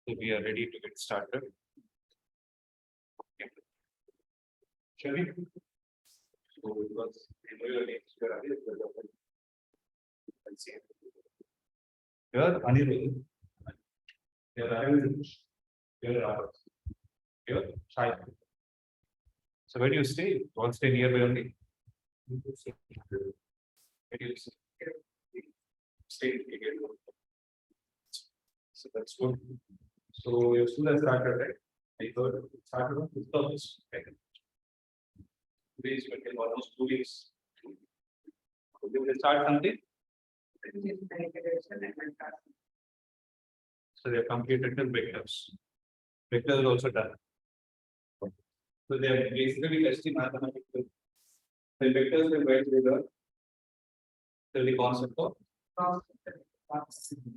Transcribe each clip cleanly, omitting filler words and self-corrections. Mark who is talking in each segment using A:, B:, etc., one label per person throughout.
A: So we are ready to get started. Okay. Shall we? So it was your name. Here, Anirudh. Here, Aravind. Here, Robert. Here, Shai. So where do you stay? You all stay nearby only. Where do you stay here? So that's good. So your school has started, right? I thought it started on 5th of August. Today is almost 2 weeks. So they will start something. So they have completed the vectors. Vectors also done. So they are basically testing mathematical. The vectors will write together. So the concept of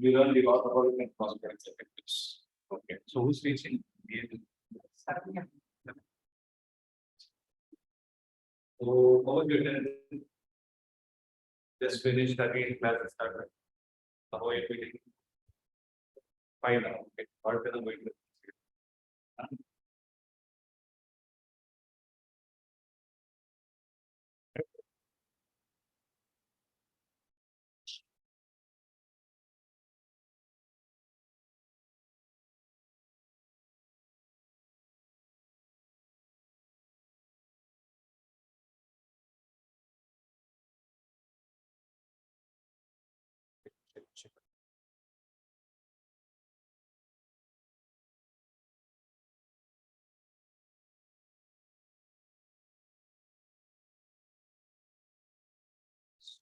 A: we learn the lot about it consequence of vectors. Okay. So who's teaching? So how you attend? Just finished again classes started. How are you feeling? Fine now. Okay. What are the going to? Check.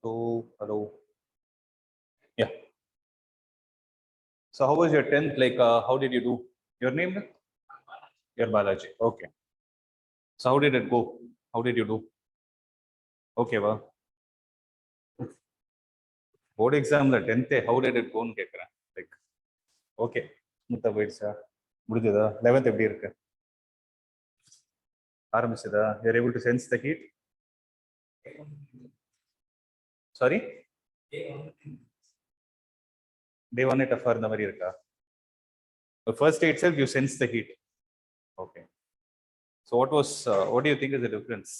A: So hello. Yeah. So how was your 10th? Like how did you do? Your name? Your Balaji. Okay. So how did it go? How did you do? Okay, well. Board exam the 10th, how did it go? Like, okay. Mutta sir. 11th எப்படி இருக்கு? ஆரம்பிச்சதா? You're able to sense the heat? Sorry? Day 1 tougher இந்த மாதிரி இருக்கா? The first day itself you sense the heat. Okay. So what do you think is the difference?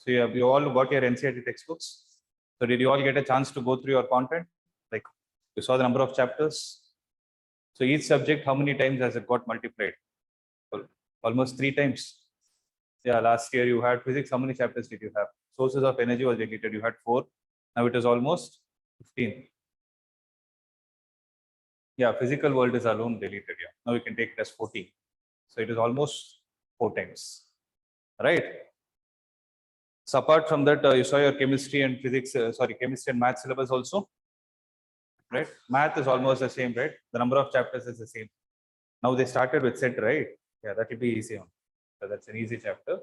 A: So you all got your NCERT textbooks. So did you all get a chance to go through your content? Like you saw the number of chapters. So each subject, how many times has it got multiplied? Almost 3 times. Yeah, last year you had physics. How many chapters did you have? Sources of energy was deleted. You had 4. Now it is almost 15. Yeah, physical world is alone deleted. Yeah. Now we can take it as 14. So it is almost 4 times. Right? So apart from that, you saw your chemistry and physics, chemistry and math syllabus also. Right? Math is almost the same, right? The number of chapters is the same. Now they started with set, right? Yeah, that will be easy. So that's an easy chapter.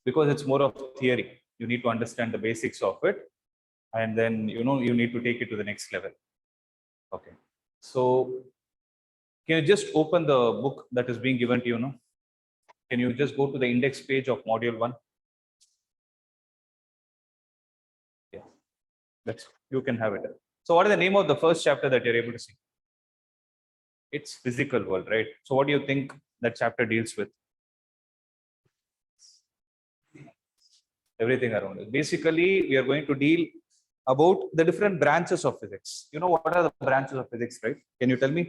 A: Because it's more of theory. You need to understand the basics of it. And then, you need to take it to the next level. Okay. So, can you just open the book that is being given to you now? Can you just go to the index page of module 1? Yeah, you can have it. So, what is the name of the first chapter that you're able to see? It's physical world, right? So, what do you think that chapter deals with? Everything around it. Basically, we are going to deal about the different branches of physics. You know what are the branches of physics, right? Can you tell me?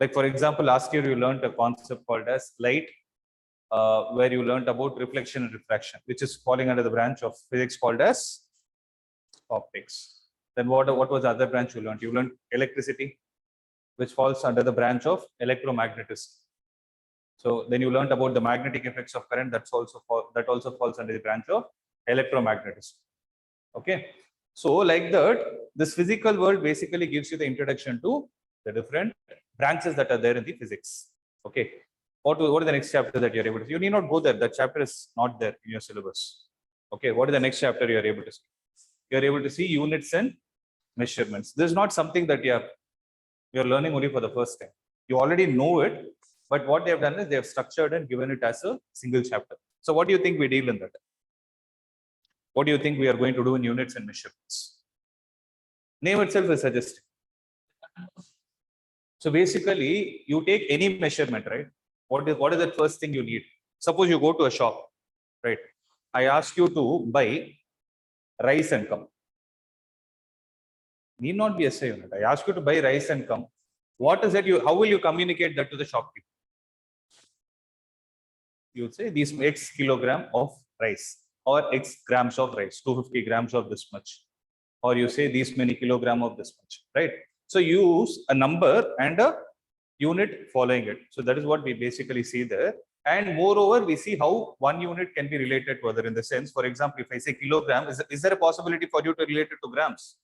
A: Like, for example, last year you learned a concept called as light, where you learned about reflection and refraction, which is falling under the branch of physics called as optics. Then what was the other branch you learned? You learned electricity, which falls under the branch of electromagnetism. So then you learned about the magnetic effects of current. That also falls under the branch of electromagnetism. Okay. So like that, this physical world basically gives you the introduction to the different branches that are there in the physics. Okay. What is the next chapter that you're able to see? You need not go there. That chapter is not there in your syllabus. Okay. What is the next chapter you're able to see? You're able to see units and measurements. This is not something that you're learning only for the first time. You already know it, but what they have done is they have structured and given it as a single chapter. So what do you think we deal in that? What do you think we are going to do in units and measurements? Name itself is suggesting. So basically, you take any measurement, right? What is the first thing you need? Suppose you go to a shop, right? I ask you to buy rice and come. Need not be SI unit. I ask you to buy rice and come. What is it? How will you communicate that to the shopkeeper? You would say these X kilogram of rice or X grams of rice, 250 grams of this much. Or you say these many kilogram of this much, right? So use a number and a unit following it. So that is what we basically see there. And moreover, we see how one unit can be related to other in the sense, for example, if I say kilogram, is there a possibility for you to relate it to grams?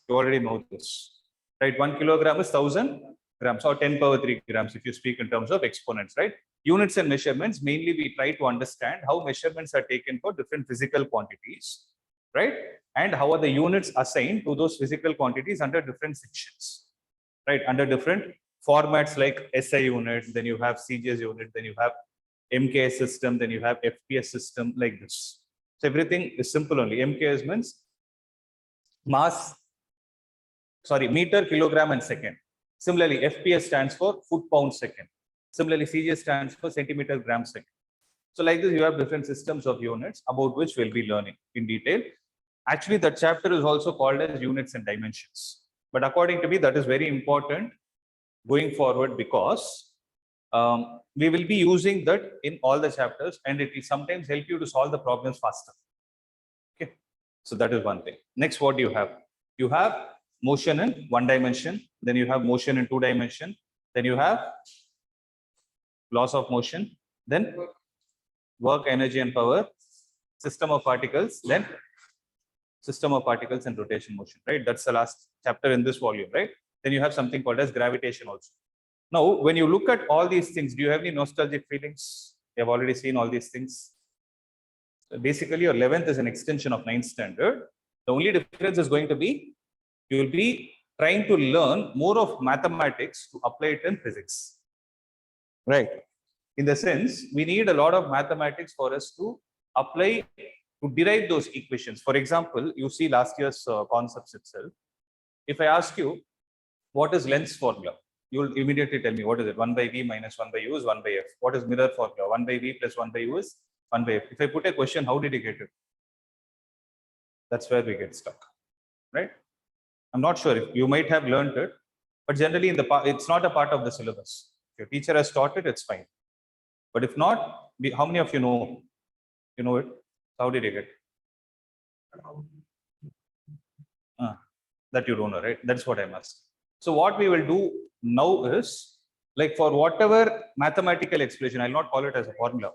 A: You already know this, right? 1 kilogram is 1,000 grams or 10 power 3 grams if you speak in terms of exponents, right? Units and measurements, mainly we try to understand how measurements are taken for different physical quantities, right? And how are the units assigned to those physical quantities under different sections, right? Under different formats like SI unit, then you have CGS unit, then you have MKS system, then you have FPS system like this. So everything is simple only. MKS means meter, kilogram, and second. Similarly, FPS stands for foot pound second. Similarly, CGS stands for centimeter gram second. So like this, you have different systems of units about which we'll be learning in detail. Actually, that chapter is also called as units and dimensions. But according to me, that is very important going forward because we will be using that in all the chapters and it will sometimes help you to solve the problems faster. Okay, so that is one thing. Next, what do you have? You have motion in one dimension, then you have motion in two dimension, then you have laws of motion, then work, energy, and power, system of particles, then system of particles and rotation motion, right? That's the last chapter in this volume, right? Then you have something called as gravitation also. Now, when you look at all these things, do you have any nostalgic feelings? You have already seen all these things. So basically, your 11th is an extension of 9th standard. The only difference is going to be you will be trying to learn more of mathematics to apply it in physics. Right. In the sense, we need a lot of mathematics for us to apply to derive those equations. For example, you see last year's concepts itself. If I ask you, what is length formula? You will immediately tell me, what is it? 1 by V minus 1 by U is 1 by F. What is mirror formula? 1 by V plus 1 by U is 1 by F. If I put a question, how did you get it? That's where we get stuck, right? I'm not sure if you might have learned it, but generally it's not a part of the syllabus. If your teacher has taught it, it's fine. But if not, how many of you know? You know it? How did you get it? That you don't know, right? That's what I'm asking. So what we will do now is, like for whatever mathematical expression, I'll not call it as a formula.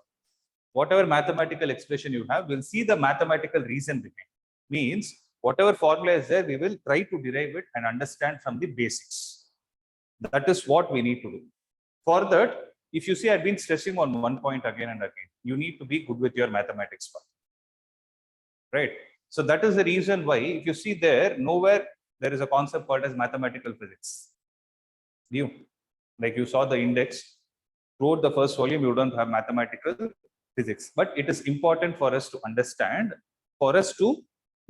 A: Whatever mathematical expression you have, we'll see the mathematical reason behind. Means whatever formula is there, we will try to derive it and understand from the basics. That is what we need to do. For that, if you see, I've been stressing on one point again and again. You need to be good with your mathematics part. Right? So that is the reason why, if you see there, nowhere there is a concept called as mathematical physics. Like you saw the index, throughout the first volume, you don't have mathematical physics. But it is important for us to understand, for us to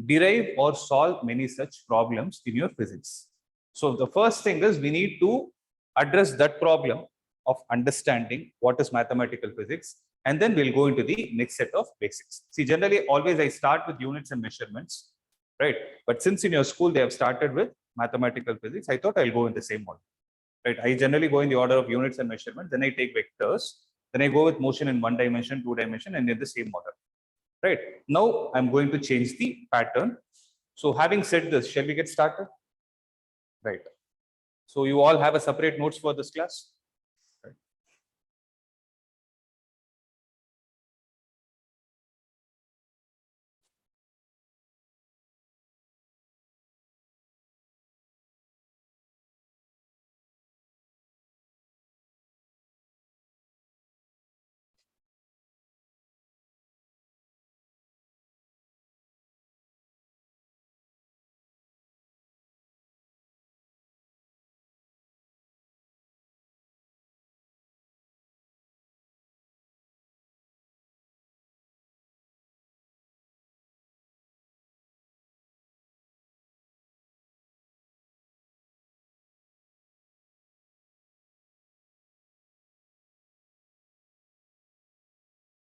A: derive or solve many such problems in your physics. So the first thing is we need to address that problem of understanding what is mathematical physics, and then we'll go into the next set of basics. See, generally, always I start with units and measurements, right? But since in your school they have started with mathematical physics, I thought I'll go in the same order, right? I generally go in the order of units and measurements, then I take vectors, then I go with motion in one dimension, two dimension, and in the same order, right? Now I'm going to change the pattern. So having said this, shall we get started? Right. So you all have a separate notes for this class?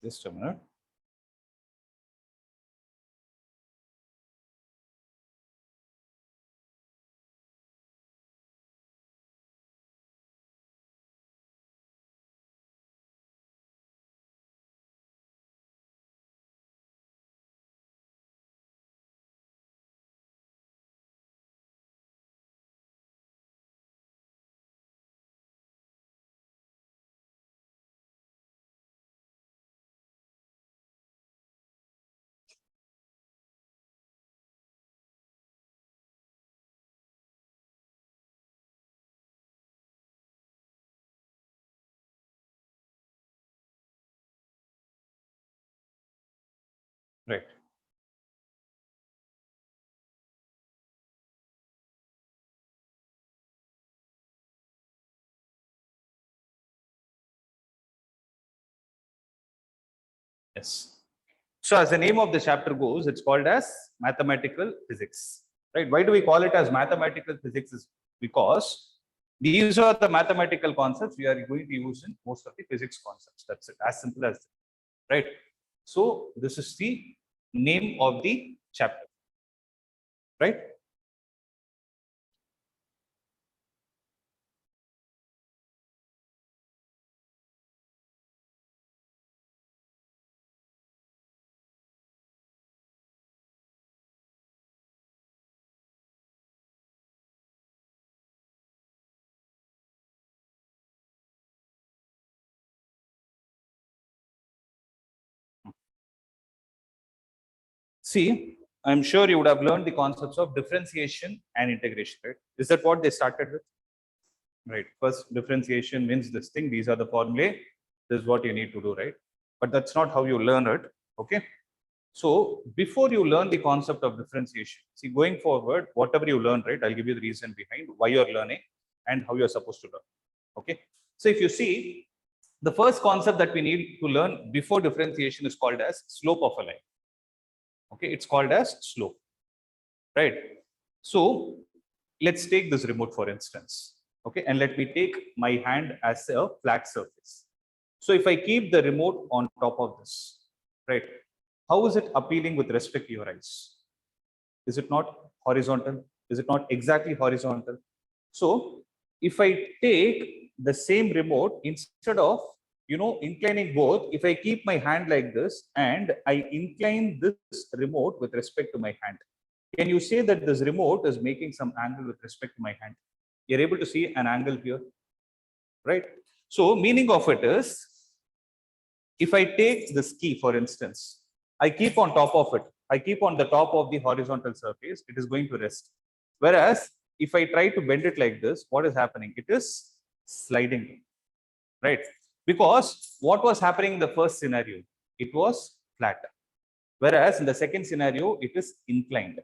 A: Just a minute. Right. Yes. So as the name of the chapter goes, it's called as mathematical physics, right? Why do we call it as mathematical physics? Is because these are the mathematical concepts we are going to use in most of the physics concepts. That's it, as simple as that, right? So this is the name of the chapter, right? See, I'm sure you would have learned the concepts of differentiation and integration, right? Is that what they started with? Right. First, differentiation means this thing. These are the formulae. This is what you need to do, right? But that's not how you learn it. Okay. So before you learn the concept of differentiation, see, going forward, whatever you learn, right? I'll give you the reason behind why you're learning and how you're supposed to learn. Okay. So if you see, the first concept that we need to learn before differentiation is called as slope of a line. Okay. It's called as slope, right? So let's take this remote for instance. Okay, and let me take my hand as a flat surface. So if I keep the remote on top of this, right, how is it appealing with respect to your eyes? Is it not horizontal? Is it not exactly horizontal? So if I take the same remote, instead of inclining both, if I keep my hand like this and I incline this remote with respect to my hand, can you say that this remote is making some angle with respect to my hand? You're able to see an angle here, right? So meaning of it is, if I take this key, for instance, I keep on top of it, I keep on the top of the horizontal surface, it is going to rest. Whereas if I try to bend it like this, what is happening? It is sliding, right? Because what was happening in the first scenario? It was flat. Whereas in the second scenario, it is inclined,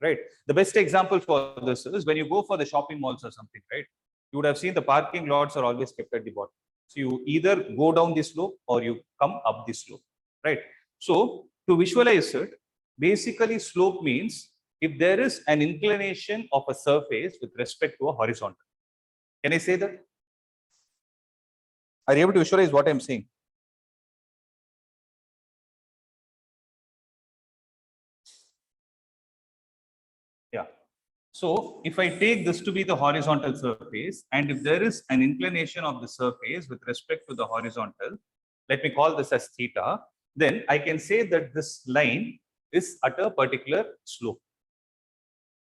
A: right? The best example for this is when you go for the shopping malls or something, right? You would have seen the parking lots are always kept at the bottom. So you either go down the slope or you come up the slope, right? So to visualize it, basically slope means if there is an inclination of a surface with respect to a horizontal. Can I say that? Are you able to visualize what I'm saying? Yeah. So if I take this to be the horizontal surface, and if there is an inclination of the surface with respect to the horizontal, let me call this as theta, then I can say that this line is at a particular slope.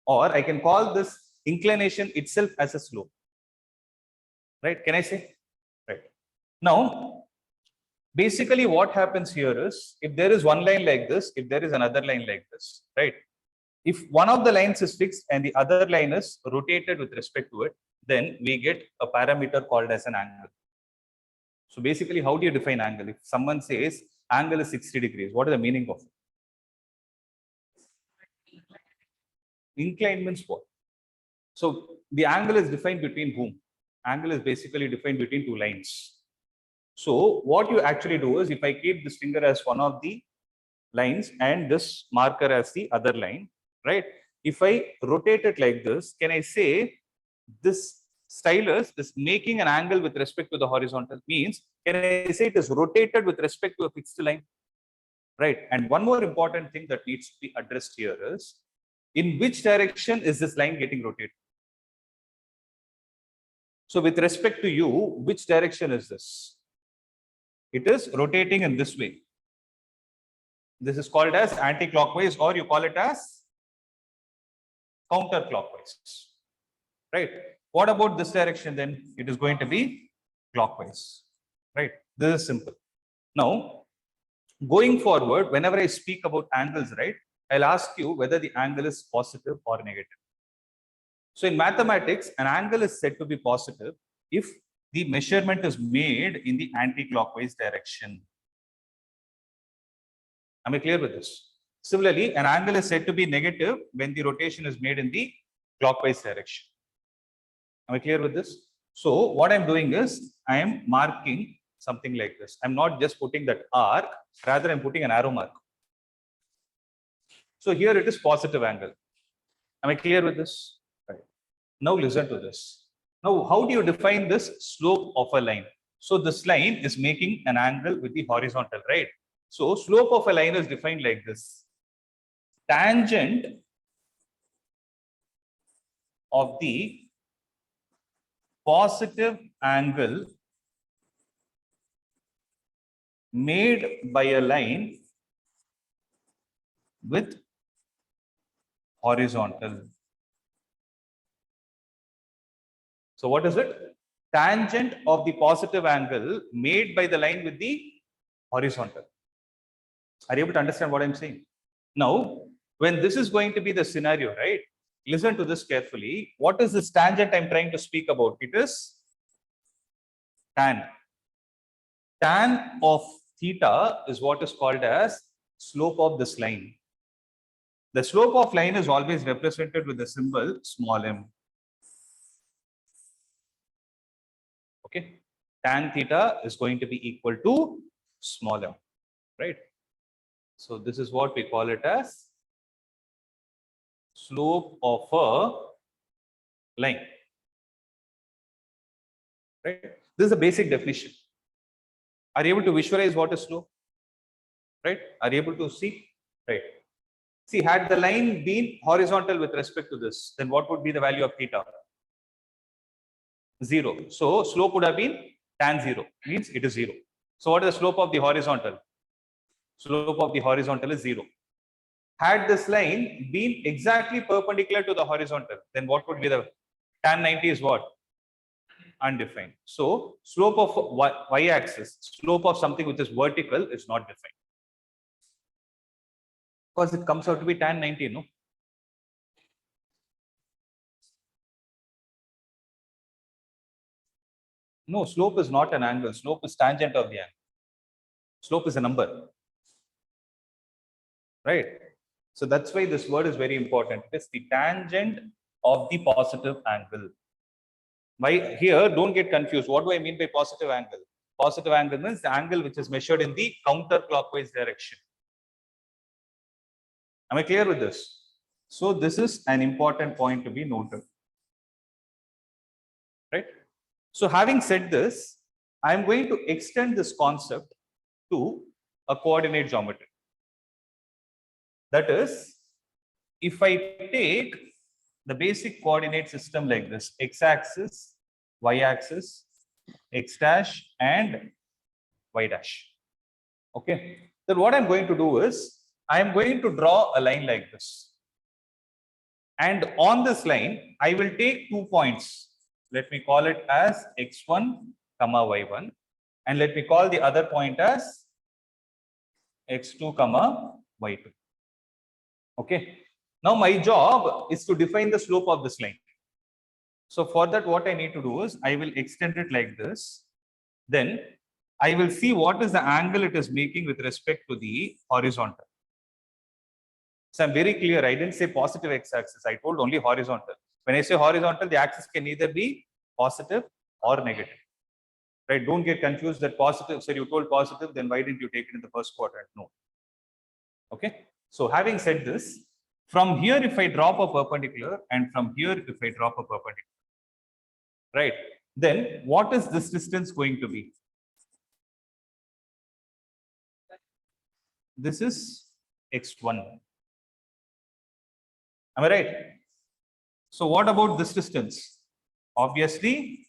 A: Or I can call this inclination itself as a slope. Right? Can I say? Right. Now, basically what happens here is, if there is one line like this, if there is another line like this, right? If one of the lines is fixed and the other line is rotated with respect to it, then we get a parameter called as an angle. So basically, how do you define angle? If someone says angle is 60 degrees, what is the meaning of it? Incline means what? So the angle is defined between whom? Angle is basically defined between two lines. So what you actually do is, if I keep this finger as one of the lines and this marker as the other line, right? If I rotate it like this, can I say this stylus is making an angle with respect to the horizontal, means can I say it is rotated with respect to a fixed line? Right. And one more important thing that needs to be addressed here is, in which direction is this line getting rotated? So with respect to you, which direction is this? It is rotating in this way. This is called as anti-clockwise, or you call it as counterclockwise. Right. What about this direction then? It is going to be clockwise. Right. This is simple. Now, going forward, whenever I speak about angles, right, I'll ask you whether the angle is positive or negative. So in mathematics, an angle is said to be positive if the measurement is made in the anti-clockwise direction. Am I clear with this? Similarly, an angle is said to be negative when the rotation is made in the clockwise direction. Am I clear with this? So what I'm doing is I am marking something like this. I'm not just putting that arc, rather I'm putting an arrow mark. So here it is positive angle. Am I clear with this? Right. Now listen to this. Now, how do you define this slope of a line? So this line is making an angle with the horizontal, right? So slope of a line is defined like this. Tangent of the positive angle made by a line with horizontal. So what is it? Tangent of the positive angle made by the line with the horizontal. Are you able to understand what I'm saying? Now, when this is going to be the scenario, right? Listen to this carefully. What is this tangent I'm trying to speak about? It is tan. Tan of theta is what is called as slope of this line. The slope of line is always represented with the symbol small m. Okay. Tan theta is going to be equal to small m, right? So this is what we call it as slope of a line. Right? This is a basic definition. Are you able to visualize what is slope? Right? Are you able to see? Right. See, had the line been horizontal with respect to this, then what would be the value of theta? 0. So slope would have been tan 0, means it is 0. So what is the slope of the horizontal? Slope of the horizontal is 0. Had this line been exactly perpendicular to the horizontal, then what would be the tan 90 is what? Undefined. So slope of y-axis, slope of something which is vertical is not defined. Because it comes out to be tan 90, no? No, slope is not an angle. Slope is tangent of the angle. Slope is a number. Right? So that's why this word is very important. It is the tangent of the positive angle. By here, don't get confused. What do I mean by positive angle? Positive angle means the angle which is measured in the counterclockwise direction. Am I clear with this? So this is an important point to be noted. Right? So having said this, I am going to extend this concept to a coordinate geometry. That is, if I take the basic coordinate system like this, x-axis, y-axis, x dash and y dash. Okay. Then what I'm going to do is, I am going to draw a line like this. And on this line, I will take 2 points. Let me call it as x1, comma y1. And let me call the other point as x2, comma y2. Okay. Now my job is to define the slope of this line. So for that, what I need to do is I will extend it like this. Then I will see what is the angle it is making with respect to the horizontal. So I'm very clear. I didn't say positive x-axis. I told only horizontal. When I say horizontal, the axis can either be positive or negative. Right? Don't get confused that positive. So you told positive, then why didn't you take it in the first quadrant? No. Okay. So having said this, from here, if I drop a perpendicular, and from here, if I drop a perpendicular, right? Then what is this distance going to be? This is x1. Am I right? So what about this distance? Obviously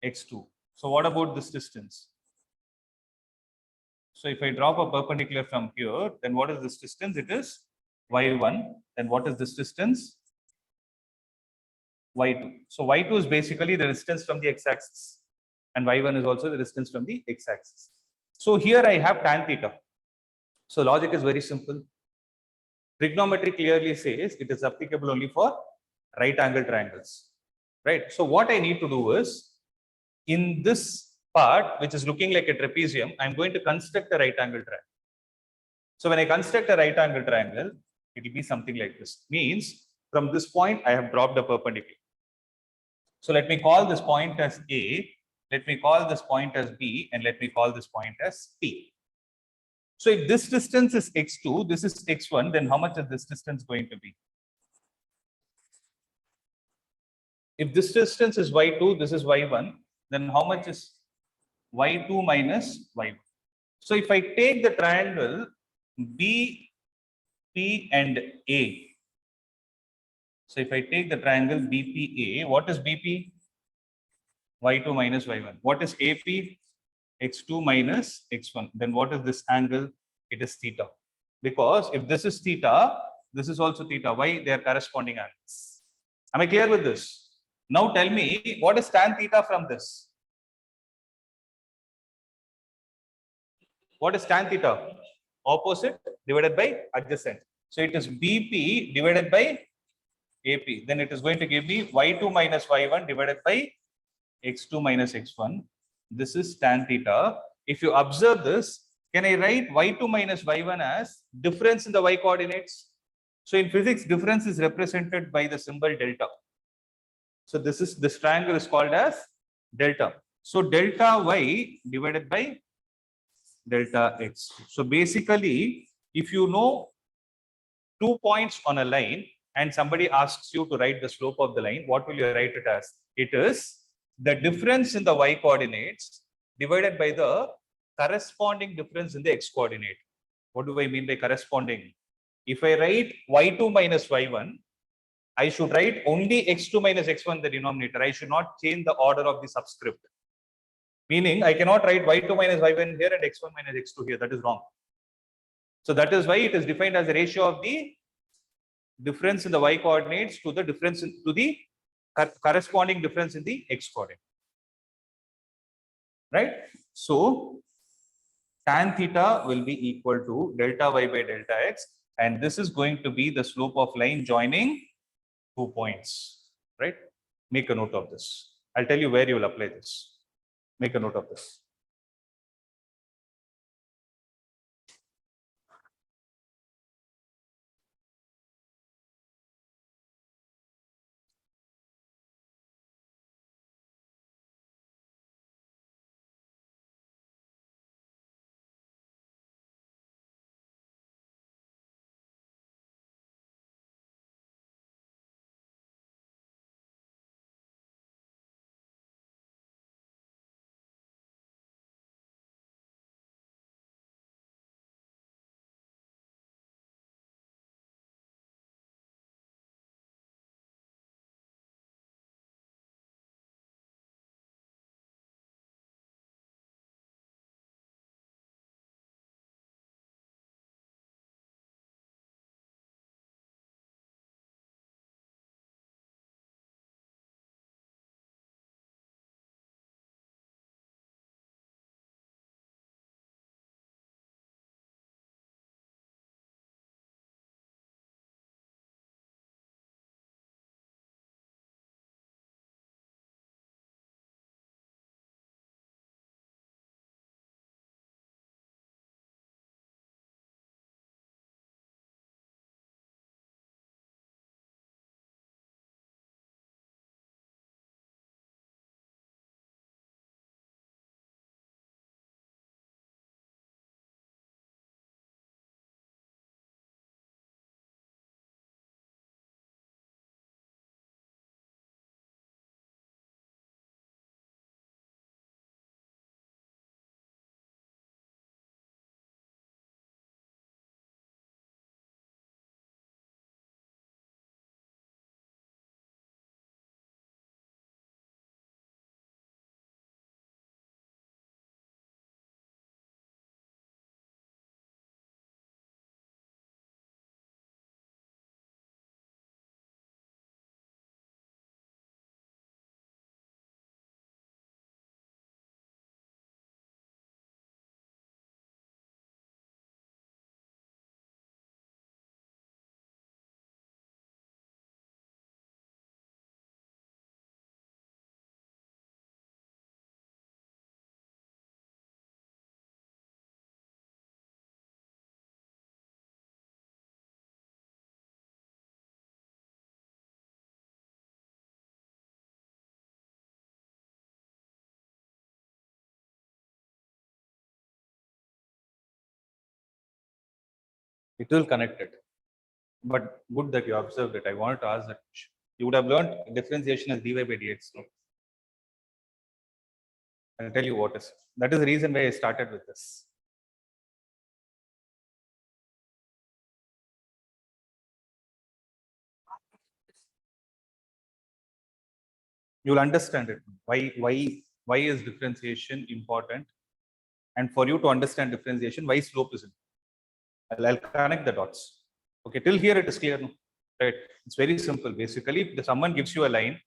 A: x2. So what about this distance? So if I drop a perpendicular from here, then what is this distance? It is y1. Then what is this distance? y2. So y2 is basically the distance from the x-axis, and y1 is also the distance from the x-axis. So here I have tan theta. So logic is very simple. Trigonometry clearly says it is applicable only for right angle triangles, right? So what I need to do is, in this part which is looking like a trapezium, I'm going to construct a right angle triangle. So when I construct a right angle triangle, it will be something like this. Means from this point I have dropped a perpendicular. So let me call this point as A, let me call this point as B, and let me call this point as P. So if this distance is x2, this is x1, then how much is this distance going to be? If this distance is y2, this is y1, then how much is y2 minus y1? So if I take the triangle B, P, and A, so if I take the triangle BPA, what is BP? Y2 minus y1. What is AP? X2 minus x1. Then what is this angle? It is theta. Because if this is theta, this is also theta. Why? They are corresponding angles. Am I clear with this? Now tell me, what is tan theta from this? What is tan theta? Opposite divided by adjacent. So it is BP divided by AP. Then it is going to give me y2 minus y1 divided by x2 minus x1. This is tan theta. If you observe this, can I write y2 minus y1 as difference in the y coordinates? So in physics, difference is represented by the symbol delta. So this triangle is called as delta. So delta y divided by delta x. So basically, if you know 2 points on a line and somebody asks you to write the slope of the line, what will you write it as? It is the difference in the y coordinates divided by the corresponding difference in the x coordinate. What do I mean by corresponding? If I write y2 minus y1, I should write only x2 minus x1 in the denominator. I should not change the order of the subscript. Meaning, I cannot write y2 minus y1 here and x1 minus x2 here. That is wrong. So that is why it is defined as a ratio of the difference in the y coordinates to the difference to the corresponding difference in the x coordinate. Right? So tan theta will be equal to delta y by delta x, and this is going to be the slope of line joining 2 points. Right? Make a note of this. I'll tell you where you will apply this. Make a note of this. It will connect it. But good that you observed it. I wanted to ask that question. You would have learned differentiation as dy by dx. No? I'll tell you what is. That is the reason why I started with this. You'll understand it. Why is differentiation important? And for you to understand differentiation, why slope is important. I'll connect the dots. Okay, till here it is clear. No? Right. It's very simple. Basically, if someone gives you a line,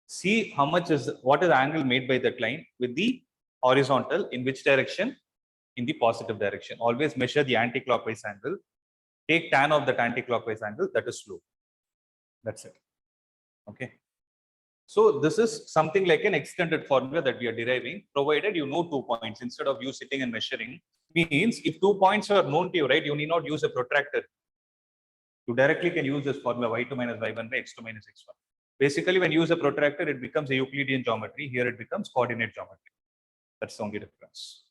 A: see how much is what is the angle made by that line with the horizontal in which direction? In the positive direction. Always measure the anti-clockwise angle. Take tan of that anti-clockwise angle. That is slope. That's it. Okay. So this is something like an extended formula that we are deriving, provided you know 2 points instead of you sitting and measuring. Means if 2 points are known to you, right, you need not use a protractor. You directly can use this formula y2 minus y1 by x2 minus x1. Basically, when you use a protractor, it becomes a Euclidean geometry. Here it becomes coordinate geometry. That's the only difference.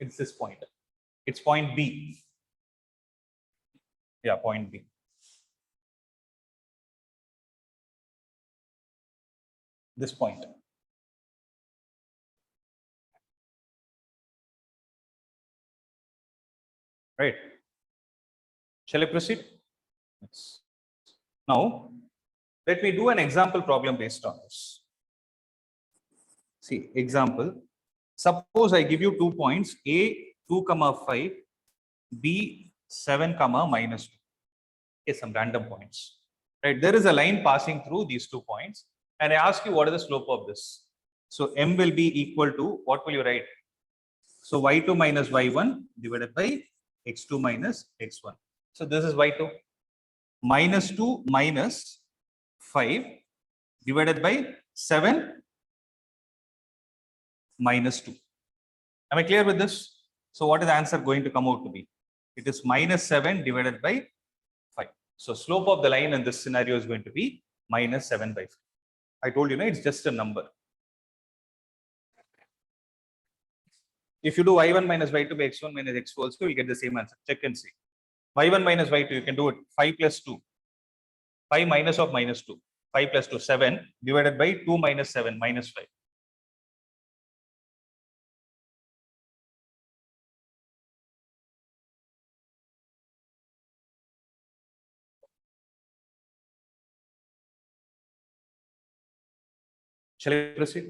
A: It's this point. It's point B. Yeah, point B. This point. Right. Shall I proceed? Yes. Now, let me do an example problem based on this. See, example. Suppose I give you 2 points, A 2, 5, B 7, minus 2. Okay, some random points. Right. There is a line passing through these 2 points. And I ask you what is the slope of this. So M will be equal to, what will you write? So y2 minus y1 divided by x2 minus x1. So this is y2. Minus 2 minus 5 divided by 7 minus 2. Am I clear with this? So what is the answer going to come out to be? It is minus 7 divided by 5. So slope of the line in this scenario is going to be minus 7 by 5. I told you, no, it's just a number. If you do y1 minus y2 by x1 minus x2 also, you'll get the same answer. Check and see. y1 minus y2, you can do it 5 plus 2. 5 minus of minus 2. 5 plus 2, 7 divided by 2 minus 7, minus 5. Shall I proceed?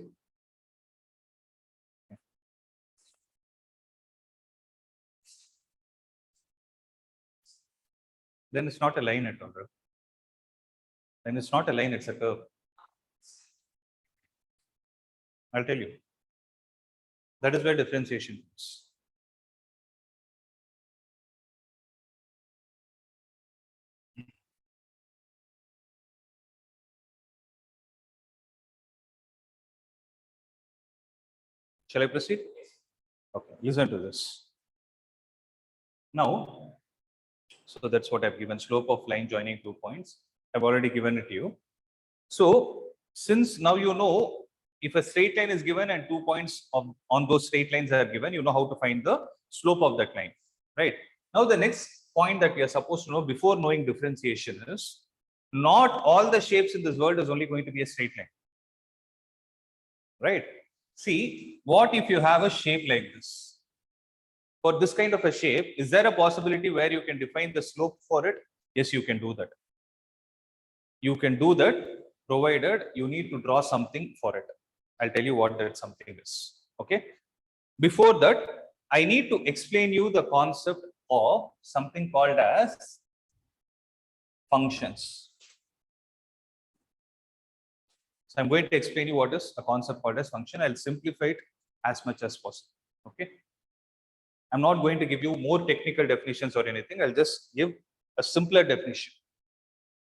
A: Then it's not a line at all. Then it's not a line, it's a curve. I'll tell you. That is where differentiation is. Shall I proceed? Okay, listen to this. Now, so that's what I've given, slope of line joining 2 points. I've already given it to you. So since now you know, if a straight line is given and 2 points on those straight lines are given, you know how to find the slope of that line, right? Now the next point that we are supposed to know before knowing differentiation is, not all the shapes in this world is only going to be a straight line, right? See, what if you have a shape like this? For this kind of a shape, is there a possibility where you can define the slope for it? Yes, you can do that. You can do that, provided you need to draw something for it. I'll tell you what that something is. Okay. Before that, I need to explain you the concept of something called as functions. So I'm going to explain you what is a concept called as function. I'll simplify it as much as possible. Okay. I'm not going to give you more technical definitions or anything. I'll just give a simpler definition.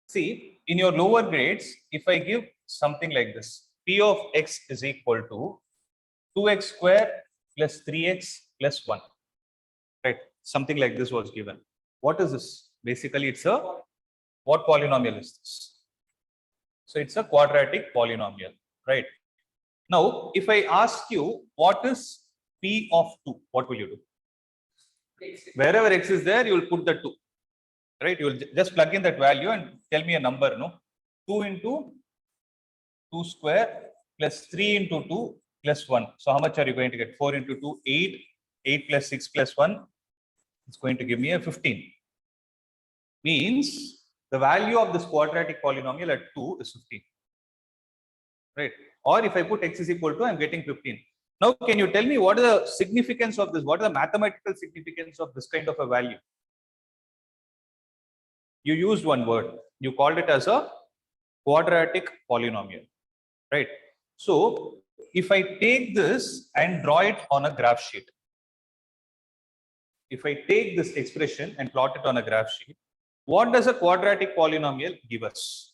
A: See, in your lower grades, if I give something like this, P of x is equal to 2x square plus 3x plus 1, right? Something like this was given. What is this? Basically, it's a, what polynomial is this? So it's a quadratic polynomial, right? Now, if I ask you what is P of 2, what will you do? Wherever x is there, you will put the 2. Right? You will just plug in that value and tell me a number, no? 2 into 2 square plus 3 into 2 plus 1. So how much are you going to get? 4 into 2, 8. 8 plus 6 plus 1. It's going to give me a 15. Means the value of this quadratic polynomial at 2 is 15. Right? Or if I put x is equal to, I'm getting 15. Now, can you tell me what is the significance of this? What is the mathematical significance of this kind of a value? You used one word. You called it as a quadratic polynomial. Right? So, if I take this and draw it on a graph sheet, if I take this expression and plot it on a graph sheet, what does a quadratic polynomial give us?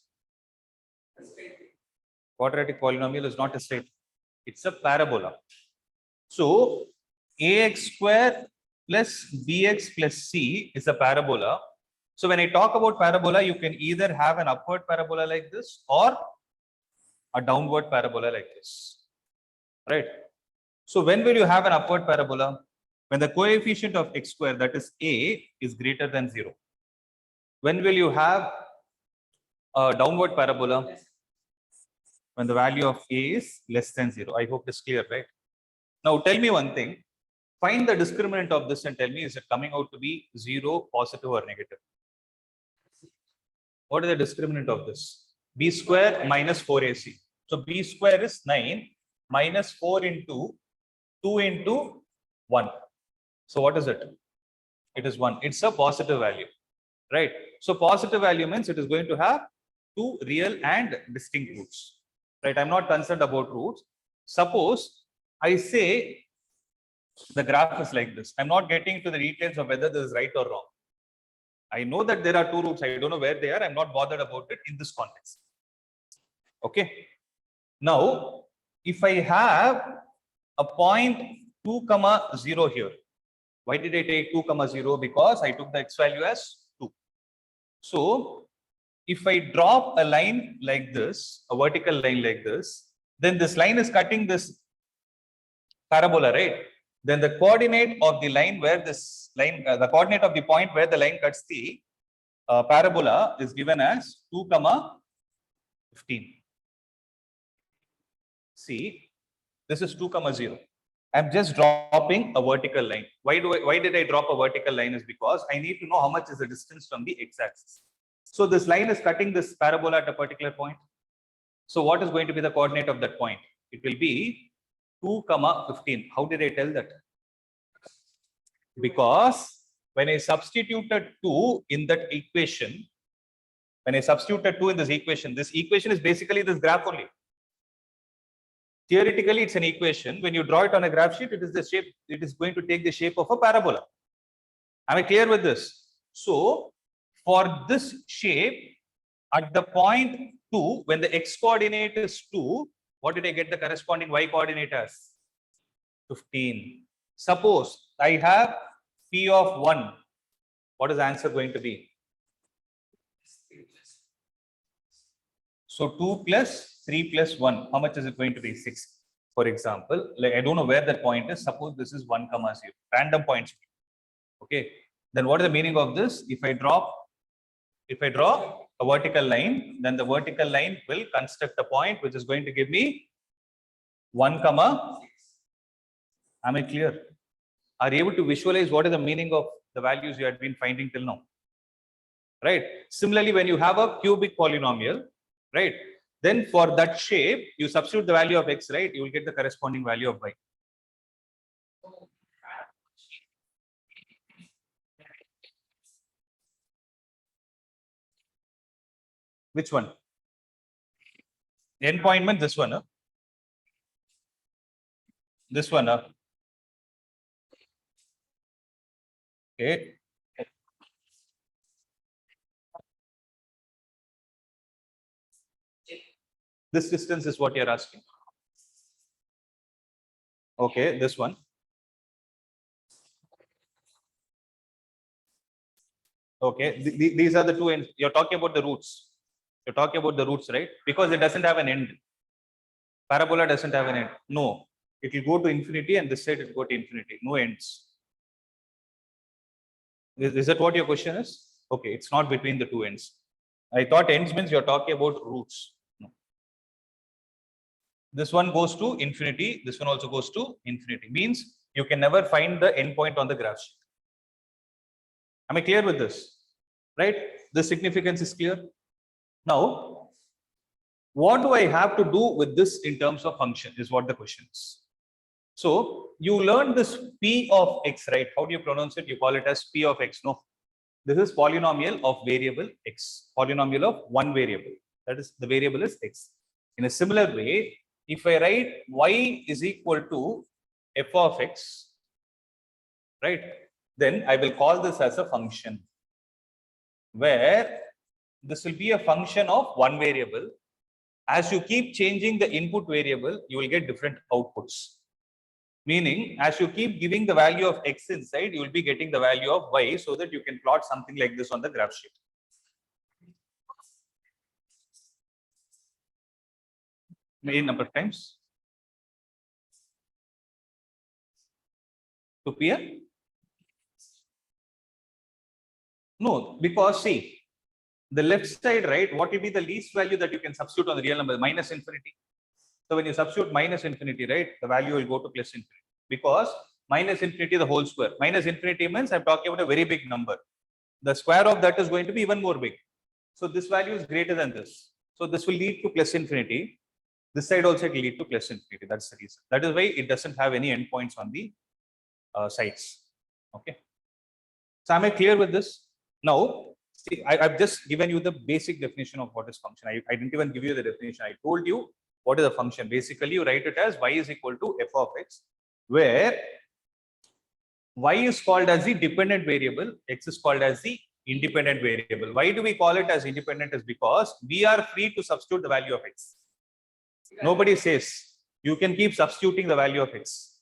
A: Quadratic polynomial is not a straight, it's a parabola. So, ax square plus bx plus c is a parabola. So, when I talk about parabola, you can either have an upward parabola like this or a downward parabola like this. Right? So, when will you have an upward parabola? When the coefficient of x square, that is a, is greater than 0. When will you have a downward parabola? When the value of a is less than 0. I hope it's clear, right? Now, tell me one thing. Find the discriminant of this and tell me, is it coming out to be 0, positive or negative? What is the discriminant of this? B square minus 4ac. So, b square is 9 minus 4 into 2 into 1. So, what is it? It is 1. It's a positive value, right? So, positive value means it is going to have two real and distinct roots, right? I'm not concerned about roots. Suppose I say the graph is like this. I'm not getting into the details of whether this is right or wrong. I know that there are two roots. I don't know where they are. I'm not bothered about it in this context. Okay. Now, if I have a point 2, 0 here, why did I take 2, 0? Because I took the x value as 2. So, if I drop a line like this, a vertical line like this, then this line is cutting this parabola, right? Then the coordinate of the line where this line, the coordinate of the point where the line cuts the parabola is given as 2, 15. See, this is 2, 0. I'm just dropping a vertical line. Why did I drop a vertical line? Is because I need to know how much is the distance from the x-axis. So this line is cutting this parabola at a particular point. So what is going to be the coordinate of that point? It will be 2, 15. How did I tell that? Because when I substituted 2 in that equation, this equation is basically this graph only. Theoretically, it's an equation. When you draw it on a graph sheet, it is the shape, it is going to take the shape of a parabola. Am I clear with this? So, for this shape, at the point 2, when the x coordinate is 2, what did I get the corresponding y coordinate as? 15. Suppose I have P of 1. What is the answer going to be? So 2 plus 3 plus 1. How much is it going to be? 6. For example, like I don't know where that point is. Suppose this is 1, 0. Random points. Okay. Then what is the meaning of this? If I draw a vertical line, then the vertical line will construct a point which is going to give me 1, 6. Am I clear? Are you able to visualize what is the meaning of the values you had been finding till now? Right. Similarly, when you have a cubic polynomial, right, then for that shape, you substitute the value of x, right? You will get the corresponding value of y. Which one? Endpoint means this one. This one. Okay. This distance is what you're asking. Okay, this one. Okay, these are the two ends. You're talking about the roots. You're talking about the roots, right? Because it doesn't have an end. Parabola doesn't have an end. No, it will go to infinity and this side it will go to infinity. No ends. Is that what your question is? Okay, it's not between the two ends. I thought ends means you're talking about roots. No. This one goes to infinity. This one also goes to infinity. Means you can never find the end point on the graph sheet. Am I clear with this? Right? The significance is clear. Now, what do I have to do with this in terms of function is what the question is. So you learned this P of X, right? How do you pronounce it? You call it as P of X. No, this is polynomial of variable X, polynomial of one variable. That is, the variable is X. In a similar way, if I write Y is equal to F of X, right? Then I will call this as a function where this will be a function of one variable. As you keep changing the input variable, you will get different outputs. Meaning, as you keep giving the value of X inside, you will be getting the value of Y so that you can plot something like this on the graph sheet. Many number of times. To appear? No, because see, the left side, right, what will be the least value that you can substitute on the real number? Minus infinity. So when you substitute minus infinity, right, the value will go to plus infinity. Because minus infinity the whole square. Minus infinity means I'm talking about a very big number. The square of that is going to be even more big. So this value is greater than this. So this will lead to plus infinity. This side also will lead to plus infinity. That's the reason. That is why it doesn't have any endpoints on the sides. Okay. So am I clear with this? Now, see, I've just given you the basic definition of what is function. I didn't even give you the definition. I told you what is a function. Basically, you write it as y is equal to f of x, where y is called as the dependent variable, x is called as the independent variable. Why do we call it as independent? Is because we are free to substitute the value of x. Nobody says you can keep substituting the value of x.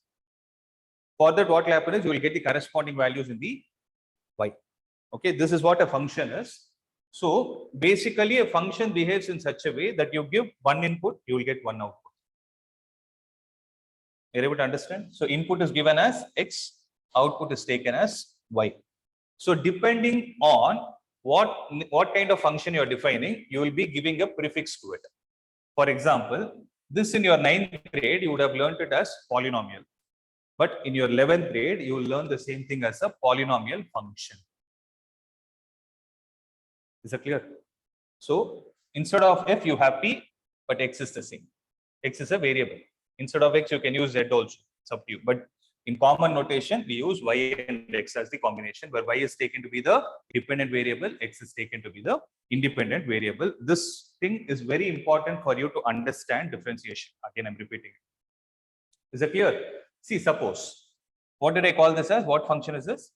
A: For that, what will happen is you will get the corresponding values in the y. Okay, this is what a function is. So basically, a function behaves in such a way that you give one input, you will get one output. You're able to understand? So input is given as x, output is taken as y. So depending on what kind of function you're defining, you will be giving a prefix to it. For example, this in your 9th grade, you would have learned it as polynomial. But in your 11th grade, you will learn the same thing as a polynomial function. Is that clear? So instead of f, you have p, but x is the same. X is a variable. Instead of x, you can use z also. It's up to you. But in common notation, we use y and x as the combination, where y is taken to be the dependent variable, x is taken to be the independent variable. This thing is very important for you to understand differentiation. Again, I'm repeating it. Is that clear? See, suppose, what did I call this as? What function is this?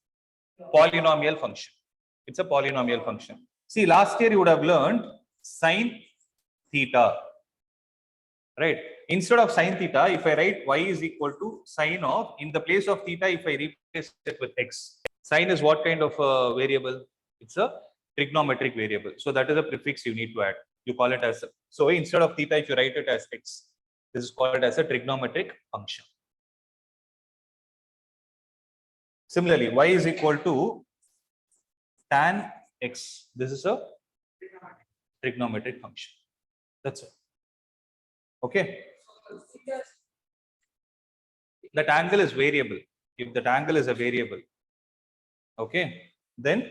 A: Polynomial function. It's a polynomial function. See, last year you would have learned sine theta, right? Instead of sine theta, if I write y is equal to sine of, in the place of theta, if I replace it with x, sine is what kind of variable? It's a trigonometric variable. So that is a prefix you need to add. You call it as, so instead of theta, if you write it as x, this is called as a trigonometric function. Similarly, y is equal to tan x. This is a trigonometric function. That's it. Okay. That angle is variable. If that angle is a variable, okay, then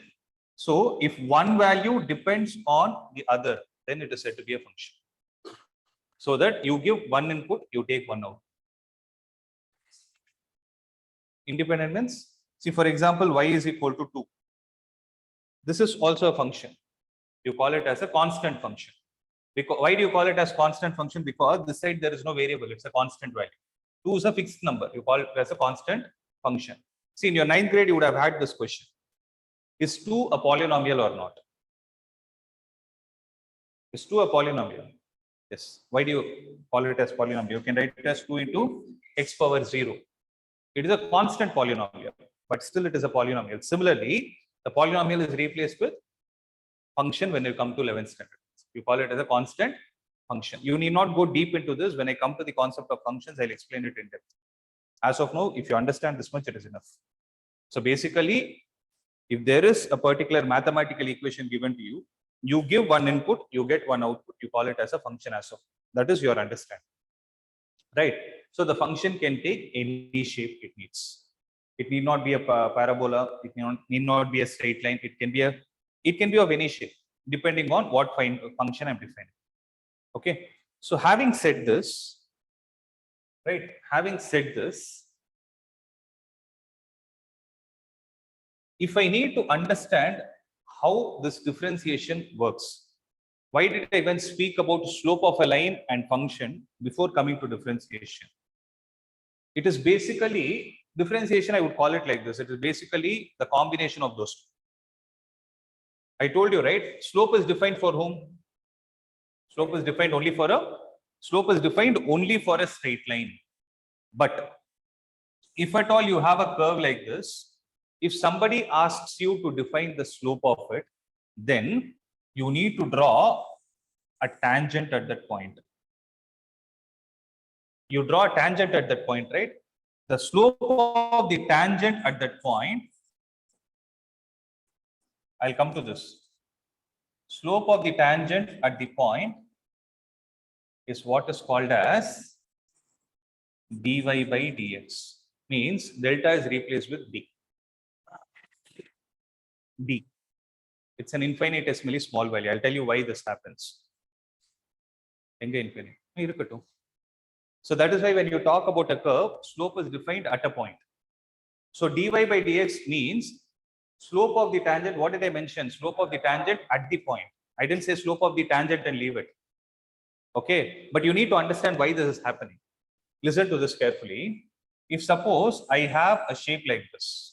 A: so if one value depends on the other, then it is said to be a function. So that you give one input, you take one out. Independent means, see, for example, y is equal to 2. This is also a function. You call it as a constant function. Because, why do you call it as constant function? Because this side there is no variable, it's a constant value. 2 is a fixed number, you call it as a constant function. See, in your 9th grade, you would have had this question. Is 2 a polynomial or not? Is 2 a polynomial? Yes. Why do you call it as polynomial? You can write it as 2 into x power 0. It is a constant polynomial, but still it is a polynomial. Similarly, the polynomial is replaced with function when you come to 11th standard. You call it as a constant function. You need not go deep into this. When I come to the concept of functions, I'll explain it in depth. As of now, if you understand this much, it is enough. So basically, if there is a particular mathematical equation given to you, you give one input, you get one output, you call it as a function as of. That is your understanding, right? So the function can take any shape it needs. It need not be a parabola. It need not be a straight line. It can be of any shape, depending on what function I'm defining. Okay. So having said this, right? Having said this, if I need to understand how this differentiation works, why did I even speak about slope of a line and function before coming to differentiation? It is basically differentiation. I would call it like this. It is basically the combination of those two. I told you, right? Slope is defined for whom? Slope is defined only for a straight line. But if at all you have a curve like this, if somebody asks you to define the slope of it, then you need to draw a tangent at that point. You draw a tangent at that point, right? The slope of the tangent at that point, I'll come to this. Slope of the tangent at the point is what is called as dy by dx. Means delta is replaced with d. D. It's an infinitesimally small value. I'll tell you why this happens. So that is why when you talk about a curve, slope is defined at a point. So dy by dx means slope of the tangent. What did I mention? Slope of the tangent at the point. I didn't say slope of the tangent and leave it. Okay, but you need to understand why this is happening. Listen to this carefully. If suppose I have a shape like this.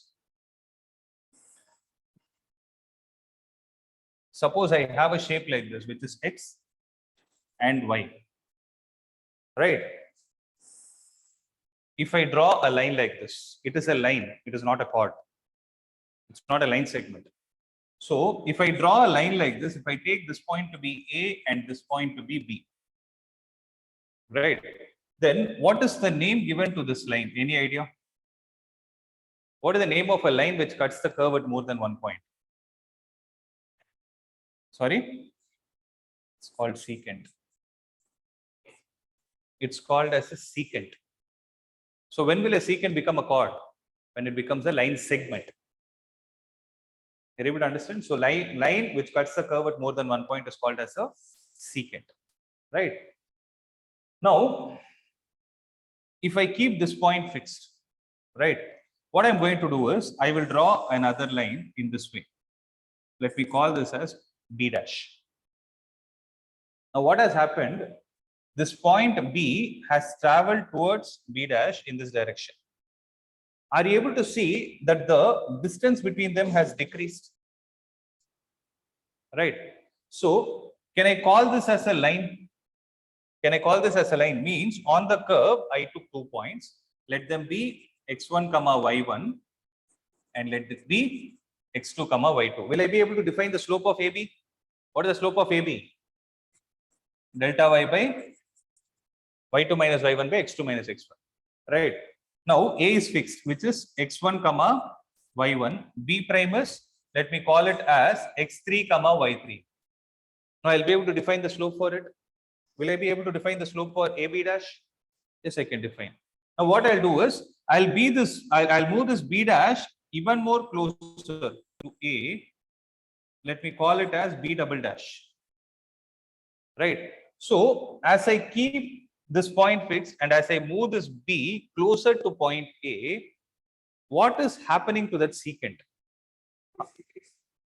A: Suppose I have a shape like this, which is x and y, right? If I draw a line like this, it is a line, it is not a chord. It's not a line segment. So if I draw a line like this, if I take this point to be A and this point to be B, right? Then what is the name given to this line? Any idea? What is the name of a line which cuts the curve at more than one point? Sorry? It's called secant. It's called as a secant. So when will a secant become a chord? When it becomes a line segment. Are you able to understand? So line which cuts the curve at more than one point is called as a secant, right? Now, if I keep this point fixed, right, what I'm going to do is I will draw another line in this way. Let me call this as B dash. Now, what has happened? This point B has traveled towards B dash in this direction. Are you able to see that the distance between them has decreased? Right. So, can I call this as a line? Can I call this as a line? Means on the curve, I took 2 points. Let them be x1, y1, and let this be x2, y2. Will I be able to define the slope of AB? What is the slope of AB? Delta y by y2 minus y1 by x2 minus x1. Right. Now A is fixed, which is x1, y1. B prime is, let me call it as x3, y3. Now I'll be able to define the slope for it. Will I be able to define the slope for AB dash? Yes, I can define. Now what I'll do is I'll move this B dash even more closer to A. Let me call it as B double dash. Right. So as I keep this point fixed and as I move this B closer to point A, what is happening to that secant?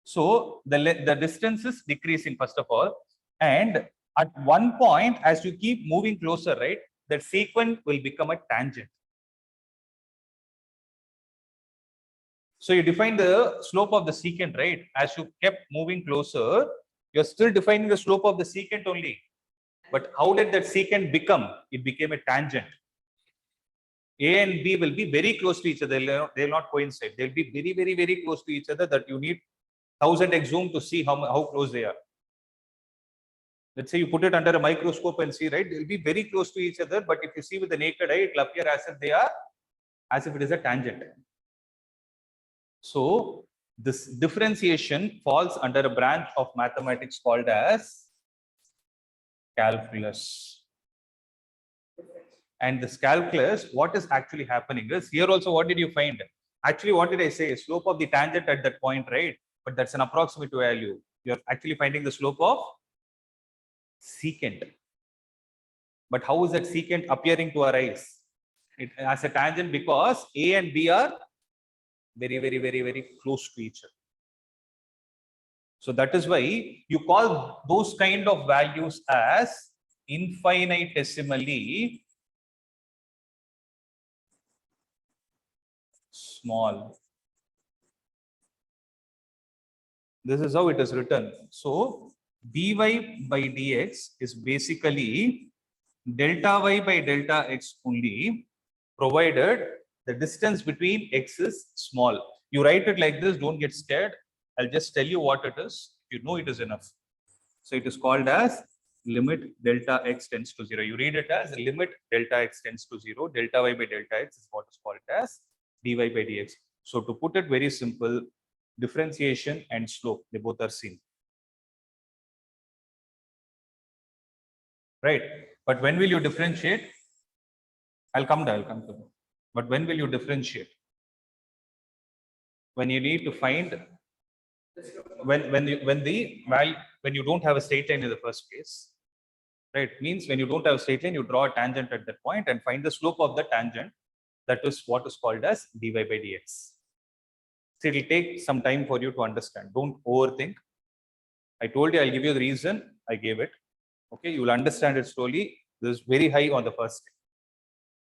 A: So the distance is decreasing first of all, and at one point, as you keep moving closer, right, that secant will become a tangent. So you define the slope of the secant, right? As you kept moving closer, you're still defining the slope of the secant only. But how did that secant become? It became a tangent. A and B will be very close to each other. They'll not coincide. They'll be very, very, very close to each other that you need 1000x zoom to see how close they are. Let's say you put it under a microscope and see, right? They'll be very close to each other, but if you see with the naked eye, it will appear as if they are, as if it is a tangent. So this differentiation falls under a branch of mathematics called as calculus. And this calculus, what is actually happening is, here also, what did you find? Actually, what did I say? Slope of the tangent at that point, right? But that's an approximate value. You're actually finding the slope of secant. But how is that secant appearing to our eyes? It as a tangent because A and B are very, very, very, very close to each other. So that is why you call those kind of values as infinitesimally small. This is how it is written. So dy by dx is basically delta y by delta x only, provided the distance between x is small. You write it like this, don't get scared. I'll just tell you what it is. You know it is enough. So it is called as limit delta x tends to 0. You read it as limit delta x tends to 0. Delta y by delta x is what is called as dy by dx. So to put it very simple, differentiation and slope, they both are seen. Right? But when will you differentiate? I'll come to that. But when will you differentiate? When you need to find when you don't have a straight line in the first place, right? Means when you don't have a straight line, you draw a tangent at that point and find the slope of the tangent. That is what is called as dy by dx. So it will take some time for you to understand. Don't overthink. I told you I'll give you the reason. I gave it. Okay, you will understand it slowly. This is very high on the first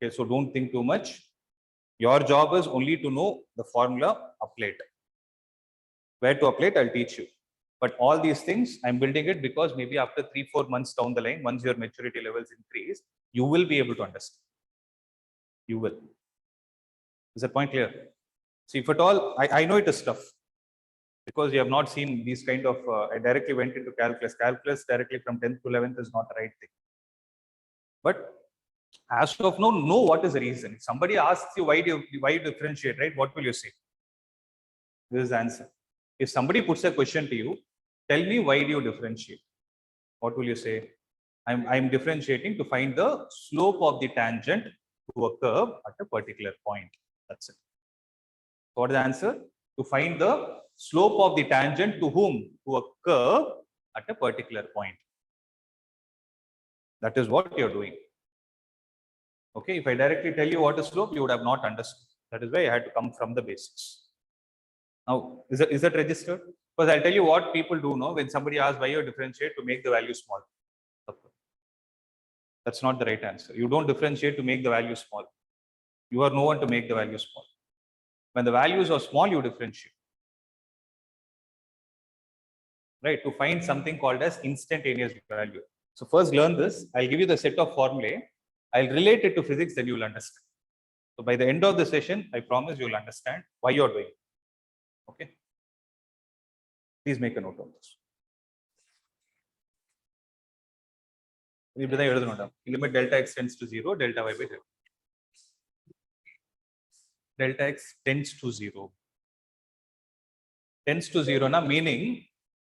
A: day. Okay, so don't think too much. Your job is only to know the formula, apply it. Where to apply it, I'll teach you. But all these things, I'm building it because maybe after 3-4 months down the line, once your maturity levels increase, you will be able to understand. You will. Is that point clear? See, if at all, I know it is tough because you have not seen these kind of, I directly went into calculus. Calculus directly from 10th to 11th is not the right thing. But as of now, know what is the reason. If somebody asks you why you differentiate, right? What will you say? This is the answer. If somebody puts a question to you, tell me why do you differentiate? What will you say? I'm differentiating to find the slope of the tangent to a curve at a particular point. That's it. What is the answer? To find the slope of the tangent to whom? To a curve at a particular point. That is what you're doing. Okay, if I directly tell you what is slope, you would have not understood. That is why I had to come from the basics. Now, is that registered? Because I'll tell you what people do know when somebody asks why you differentiate to make the value small. That's not the right answer. You don't differentiate to make the value small. You are no one to make the value small. When the values are small, you differentiate. Right? To find something called as instantaneous value. So first learn this. I'll give you the set of formulae. I'll relate it to physics, then you will understand. So by the end of the session, I promise you will understand why you're doing it. Okay. Please make a note of this. Limit delta x tends to 0, delta y by delta. Delta x tends to 0. Tends to 0, na, meaning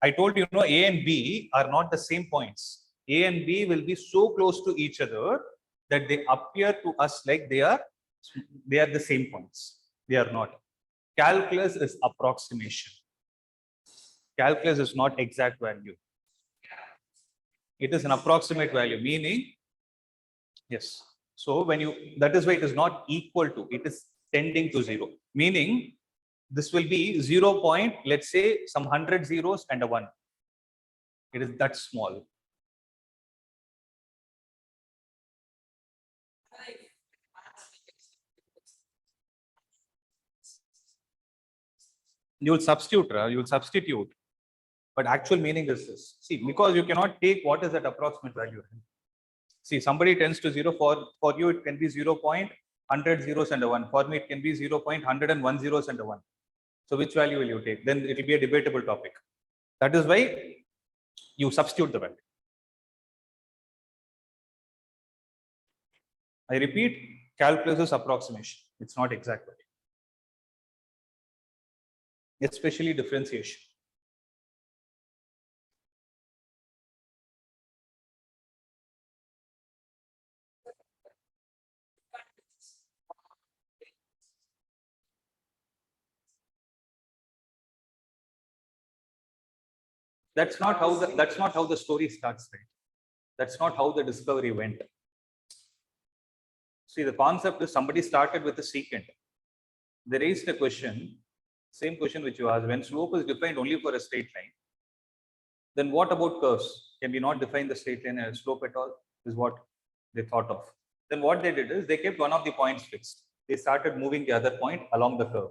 A: I told you, A and B are not the same points. A and B will be so close to each other that they appear to us like they are the same points. They are not. Calculus is approximation. Calculus is not exact value. It is an approximate value, meaning, yes. So that is why it is not equal to, it is tending to 0. Meaning this will be 0 point, let's say some 100 zeros and a 1. It is that small. You will substitute. But actual meaning is this. See, because you cannot take what is that approximate value. See, somebody tends to 0. For you, it can be 0.100 zeros and a 1. For me, it can be 0.101 zeros and a 1. So which value will you take? Then it will be a debatable topic. That is why you substitute the value. I repeat, calculus is approximation. It's not exact value. Especially differentiation. That's not how the story starts, right? That's not how the discovery went. See, the concept is somebody started with a secant. They raised a question, same question which you asked, when slope is defined only for a straight line, then what about curves? Can we not define the straight line as slope at all? Is what they thought of. Then what they did is they kept one of the points fixed. They started moving the other point along the curve,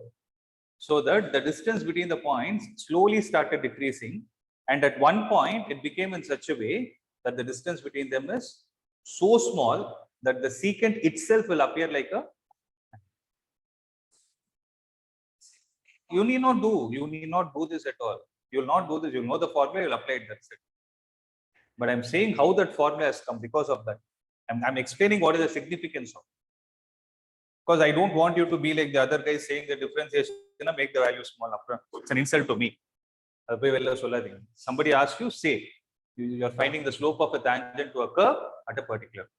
A: so that the distance between the points slowly started decreasing. And at one point, it became in such a way that the distance between them is so small that the secant itself will appear like a. You need not do this at all. You will not do this. You know the formula, you'll apply it. That's it. But I'm saying how that formula has come because of that. I'm explaining what is the significance of. Because I don't want you to be like the other guy saying the differentiation make the value small. It's an insult to me. Somebody asks you, say you're finding the slope of a tangent to a curve at a particular.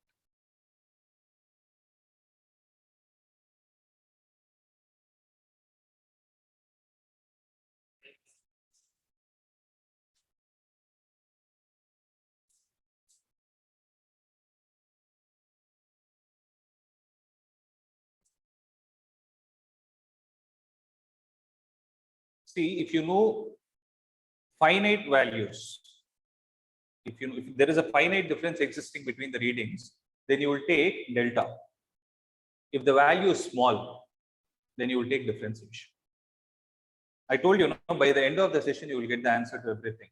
A: See, if you know finite values, if there is a finite difference existing between the readings, then you will take delta. If the value is small, then you will take differentiation. I told you, by the end of the session, you will get the answer to everything.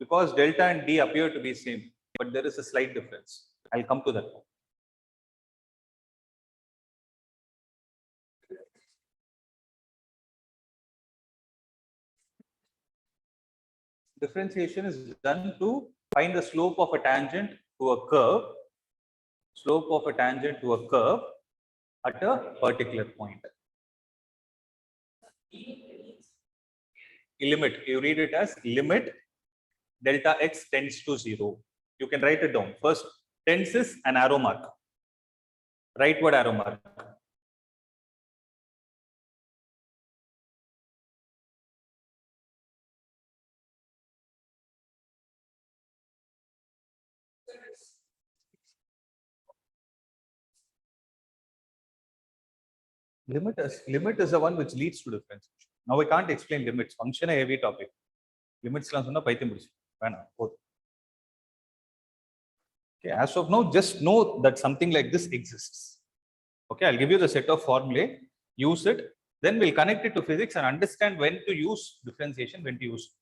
A: Because delta and d appear to be same, but there is a slight difference. I'll come to that. Differentiation is done to find the slope of a tangent to a curve, at a particular point. Limit, you read it as limit delta x tends to 0. You can write it down. First, tends is an arrow mark. Rightward arrow mark. Limit is the one which leads to differentiation. Now I can't explain limits. Function a heavy topic. Limits okay, as of now, just know that something like this exists. Okay, I'll give you the set of formulae, use it, then we'll connect it to physics and understand when to use differentiation, when to use,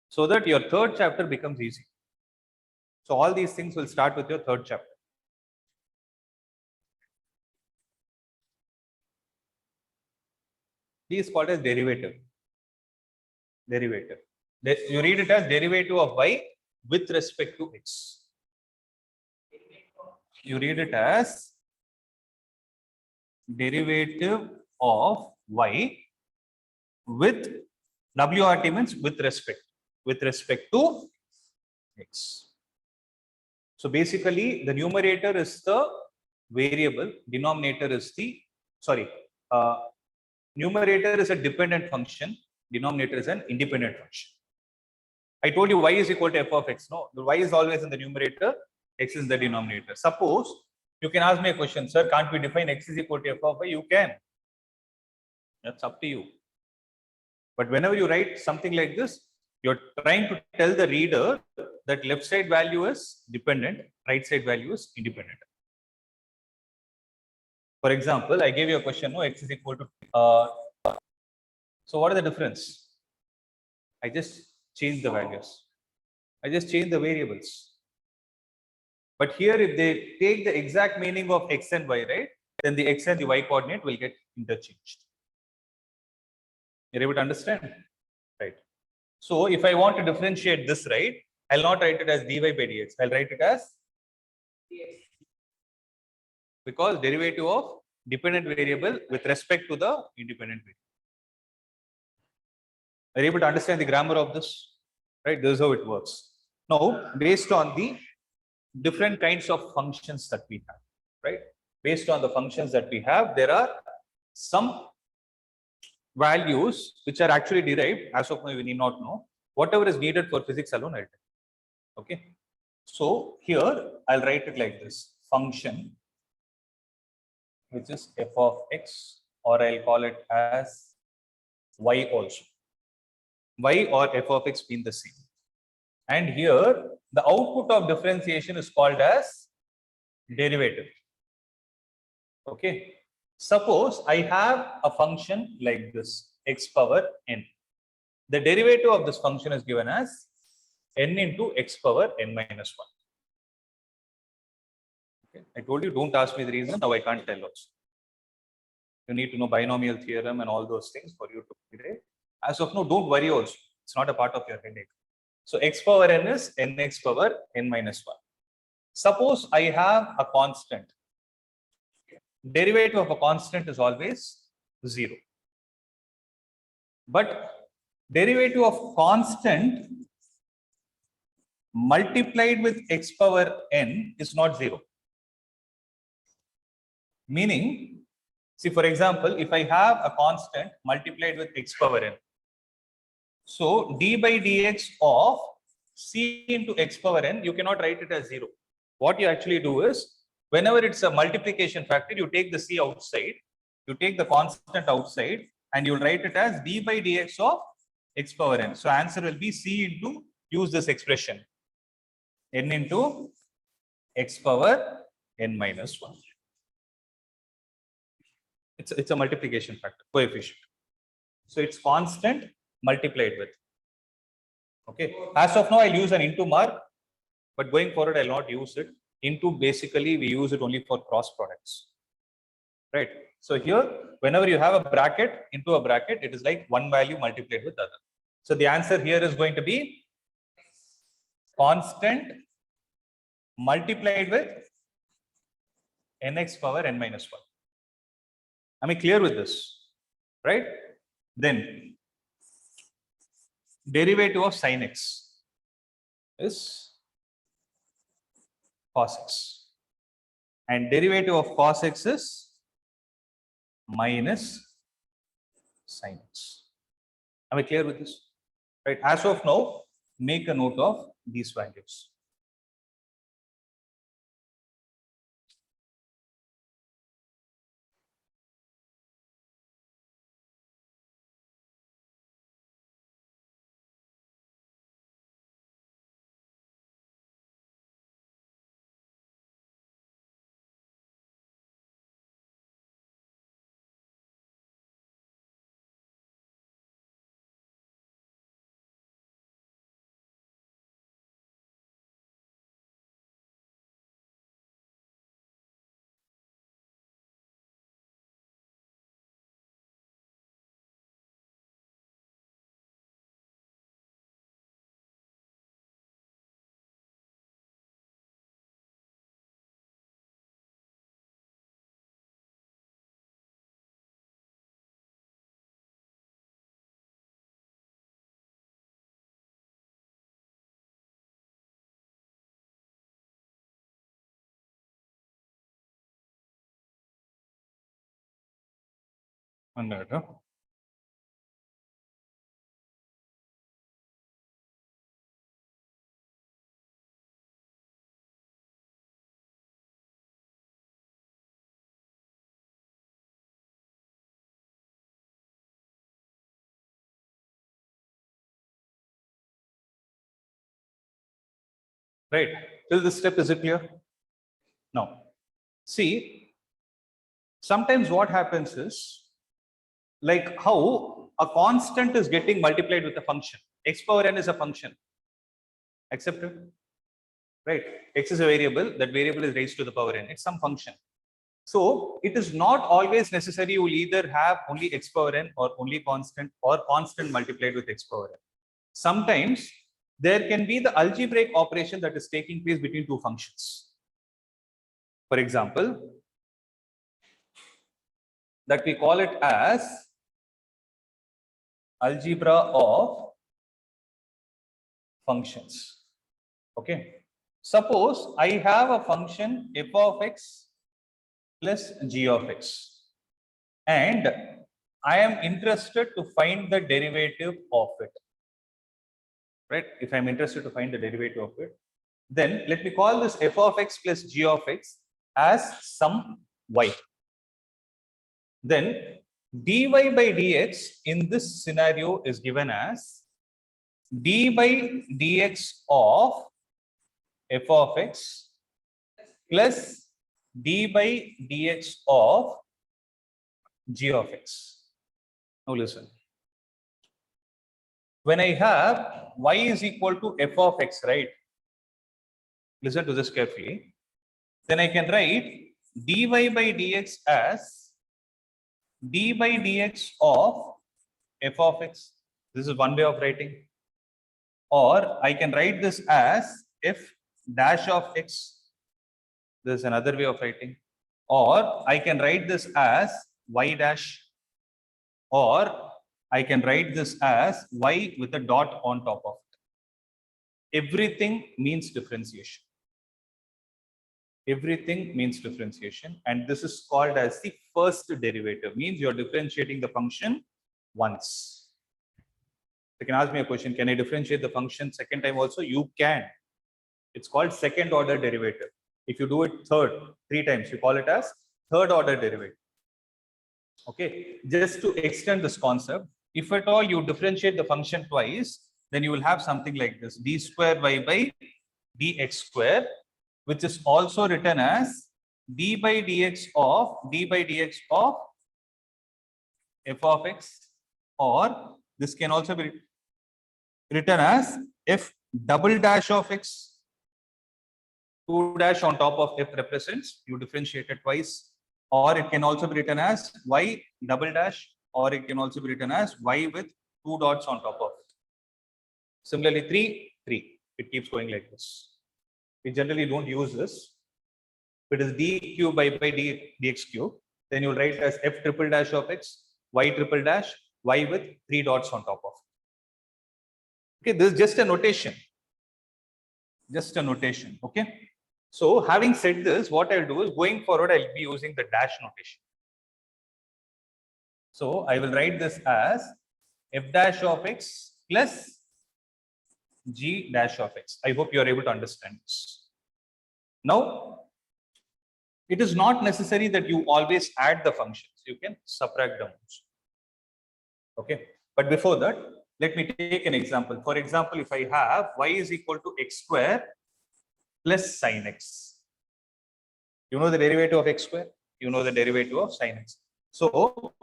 A: so that your third chapter becomes easy. So all these things will start with your third chapter. D is called as derivative. Derivative. You read it as derivative of y with respect to x. You read it as derivative of y with WRT means with respect to x. So basically, the numerator is the variable, denominator is the numerator is a dependent function, denominator is an independent function. I told you y is equal to f of x. No, the y is always in the numerator, x is in the denominator. Suppose you can ask me a question, sir, can't we define x is equal to f of y? You can. That's up to you. But whenever you write something like this, you're trying to tell the reader that left side value is dependent, right side value is independent. For example, I gave you a question, no, x is equal to. So what is the difference? I just change the values. I just change the variables. But here, if they take the exact meaning of x and y, right, then the x and the y coordinate will get interchanged. You're able to understand? Right. So if I want to differentiate this, right, I'll not write it as dy by dx. I'll write it as because derivative of dependent variable with respect to the independent variable. Are you able to understand the grammar of this? Right, this is how it works. Now, based on the different kinds of functions that we have, right? Based on the functions that we have, there are some values which are actually derived. As of now, we need not know. Whatever is needed for physics alone, I'll tell. Okay. So here I'll write it like this: function, which is f of x, or I'll call it as y also. Y or f of x being the same. And here the output of differentiation is called as derivative. Okay. Suppose I have a function like this, x power n. The derivative of this function is given as n into x power n minus 1. Okay. I told you, don't ask me the reason. Now I can't tell also. You need to know binomial theorem and all those things for you to derive. As of now, don't worry also. It's not a part of your headache. So x power n is nx power n minus 1. Suppose I have a constant. Derivative of a constant is always 0. But derivative of constant multiplied with x power n is not 0. Meaning, see, for example, if I have a constant multiplied with x power n, so d by dx of c into x power n, you cannot write it as 0. What you actually do is, whenever it's a multiplication factor, you take the c outside, you take the constant outside, and you'll write it as d by dx of x power n. So answer will be c into, use this expression, n into x power n minus 1. It's a multiplication factor, coefficient. So it's constant multiplied with. Okay. As of now, I'll use an into mark, but going forward, I'll not use it. Into, basically, we use it only for cross products. Right. So here, whenever you have a bracket, into a bracket, it is like one value multiplied with the other. So the answer here is going to be constant multiplied with nx power n minus 1. Am I clear with this? Right? Then derivative of sin x is cos x, and derivative of cos x is minus sin x. Am I clear with this? Right. As of now, make a note of these values. One minute. Huh? Right. Till this step, is it clear? Now, see, sometimes what happens is, like how a constant is getting multiplied with a function. X power n is a function. Accepted? Right. X is a variable. That variable is raised to the power n. It's some function. So it is not always necessary you will either have only x power n or only constant or constant multiplied with x power n. Sometimes there can be the algebraic operation that is taking place between two functions. For example, that we call it as algebra of functions. Okay. Suppose I have a function f of x plus g of x, and I am interested to find the derivative of it. Right? If I'm interested to find the derivative of it, then let me call this f of x plus g of x as some y. Then dy by dx in this scenario is given as d by dx of f of x plus d by dx of g of x. Now listen. When I have y is equal to f of x, right? Listen to this carefully. Then I can write dy by dx as d by dx of f of x. This is one way of writing. Or I can write this as f dash of x. This is another way of writing. Or I can write this as y dash. Or I can write this as y with a dot on top of it. Everything means differentiation. Everything means differentiation, and this is called as the first derivative. Means you're differentiating the function once. You can ask me a question, can I differentiate the function second time also? You can. It's called second order derivative. If you do it three times, you call it as third order derivative. Okay, just to extend this concept, if at all you differentiate the function twice, then you will have something like this: d square y by dx square, which is also written as d by dx of f of x, or this can also be written as f double dash of x. 2 dash on top of f represents you differentiate it twice, or it can also be written as y double dash, or it can also be written as y with 2 dots on top of it. Similarly, 3. It keeps going like this. We generally don't use this. If it is d cube by dx cube, then you'll write as f triple dash of x, y triple dash, y with 3 dots on top of it. Okay, this is just a notation. Just a notation. Okay. So having said this, what I'll do is going forward, I'll be using the dash notation. So I will write this as f dash of x plus g dash of x. I hope you are able to understand this. Now, it is not necessary that you always add the functions. You can subtract them also. Okay. But before that, let me take an example. For example, if I have y is equal to x square plus sine x. You know the derivative of x square? You know the derivative of sine x. So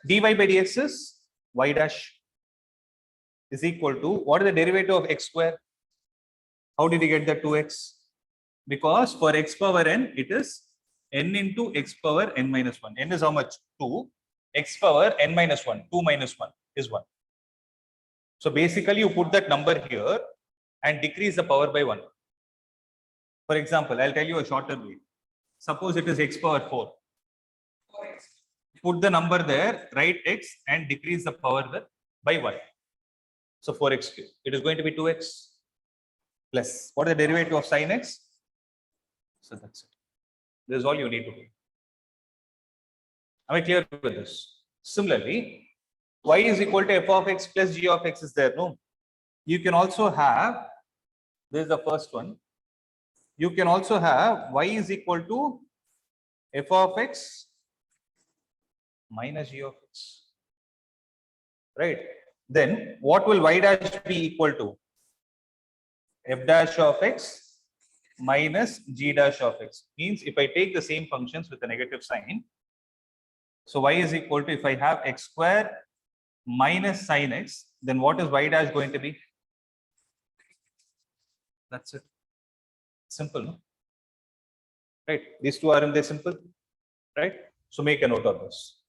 A: dy by dx is y dash is equal to, what is the derivative of x square? How did we get the 2x? Because for x power n, it is n into x power n minus 1. N is how much? 2. X power n minus 1. 2 minus 1 is 1. So basically, you put that number here and decrease the power by 1. For example, I'll tell you a shorter way. Suppose it is x power 4. Put the number there, write x and decrease the power by 1. So 4x cube. It is going to be 2x plus. What is the derivative of sine x? So that's it. This is all you need to do. Am I clear with this? Similarly, y is equal to f of x plus g of x is there, no? You can also have, this is the first one. You can also have y is equal to f of x minus g of x. Right? Then what will y dash be equal to? F dash of x minus g dash of x. Means if I take the same functions with a negative sign, so y is equal to, if I have x square minus sine x, then what is y dash going to be? That's it. Simple, no? Right? These two aren't they simple? Right? So make a note of this.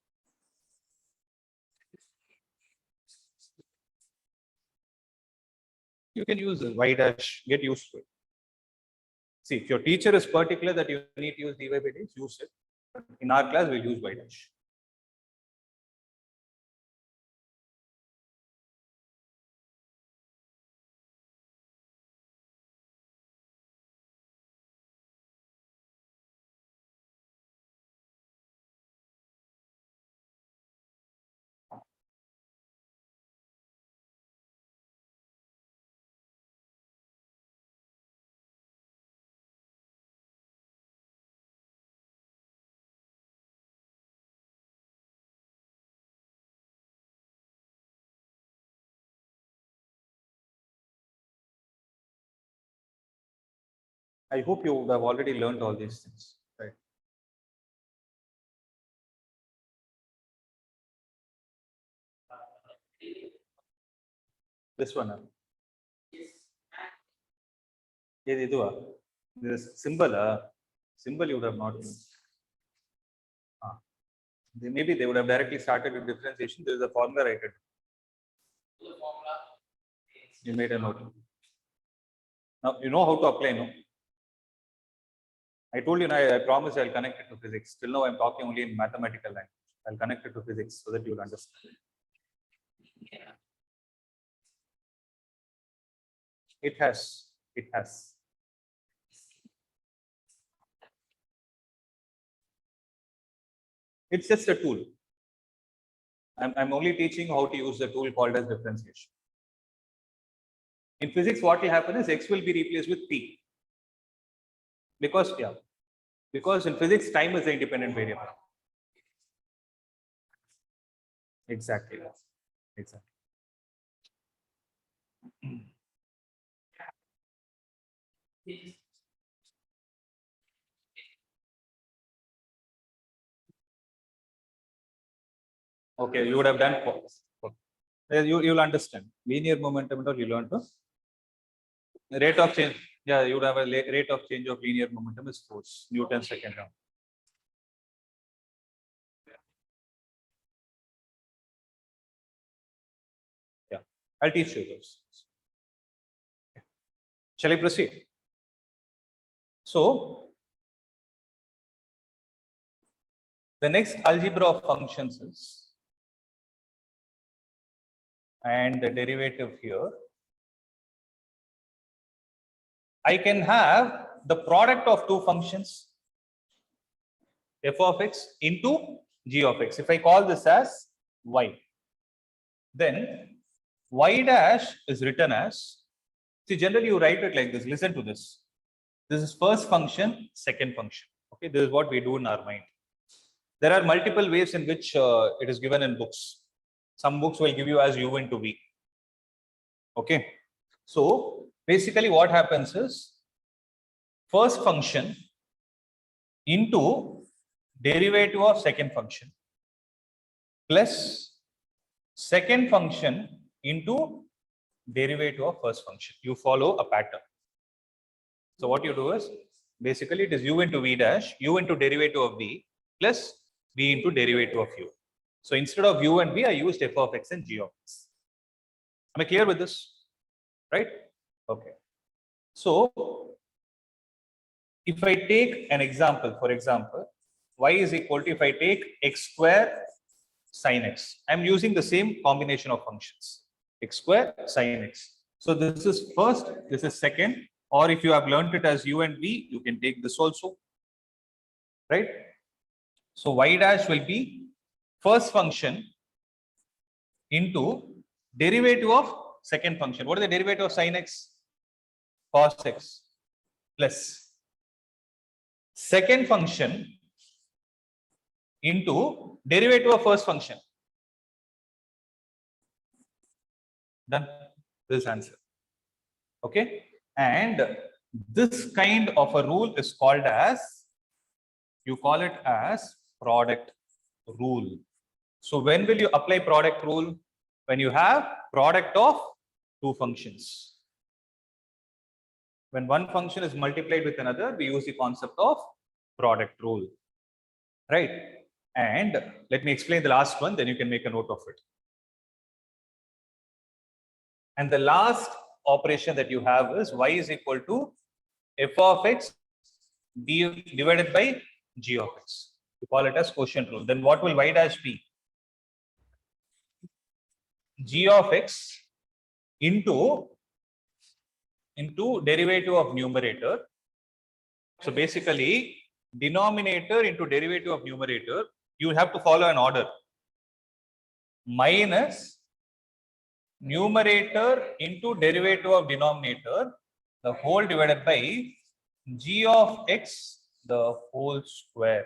A: You can use y dash, get used to it. See, if your teacher is particular that you need to use dy by dx, use it. But in our class, we'll use y dash. I hope you would have already learned all these things, right? This one. This symbol, symbol you would have not used. Maybe they would have directly started with differentiation. There is a formula right here. You made a note. Now you know how to apply, no? I told you, I promise I'll connect it to physics. Till now, I'm talking only in mathematical language. I'll connect it to physics so that you'll understand. It has. It has. It's just a tool. I'm only teaching how to use the tool called as differentiation. In physics, what will happen is x will be replaced with t. Because in physics, time is the independent variable. Exactly. Exactly. Okay, you would have done. You'll understand. Linear momentum, you learn to. Rate of change. Yeah, you would have a rate of change of linear momentum is force, Newton's second law. Yeah, I'll teach you those. Shall I proceed? So, the next algebra of functions is, and the derivative here, I can have the product of two functions, f of x into g of x. If I call this as y, then y dash is written as, see, generally you write it like this. Listen to this. This is first function, second function. Okay, this is what we do in our mind. There are multiple ways in which it is given in books. Some books will give you as u into v. Okay, so basically what happens is first function into derivative of second function plus second function into derivative of first function. You follow a pattern. So what you do is basically it is u into v dash, u into derivative of v plus v into derivative of u. So instead of u and v, I used f of x and g of x. Am I clear with this? Right? Okay. So if I take an example, for example, y is equal to, if I take x square sin x, I'm using the same combination of functions, x square sin x. So this is first, this is second, or if you have learned it as u and v, you can take this also, right? So y dash will be first function into derivative of second function. What is the derivative of sin x? Cos x plus second function into derivative of first function. Done. This answer. Okay. And this kind of a rule is called as, you call it as product rule. So when will you apply product rule? When you have product of two functions. When one function is multiplied with another, we use the concept of product rule, right? And let me explain the last one, then you can make a note of it. And the last operation that you have is y is equal to f of x divided by g of x. You call it as quotient rule. Then what will y dash be? G of x into derivative of numerator. So basically, denominator into derivative of numerator, you have to follow an order. Minus numerator into derivative of denominator, the whole divided by g of x, the whole square.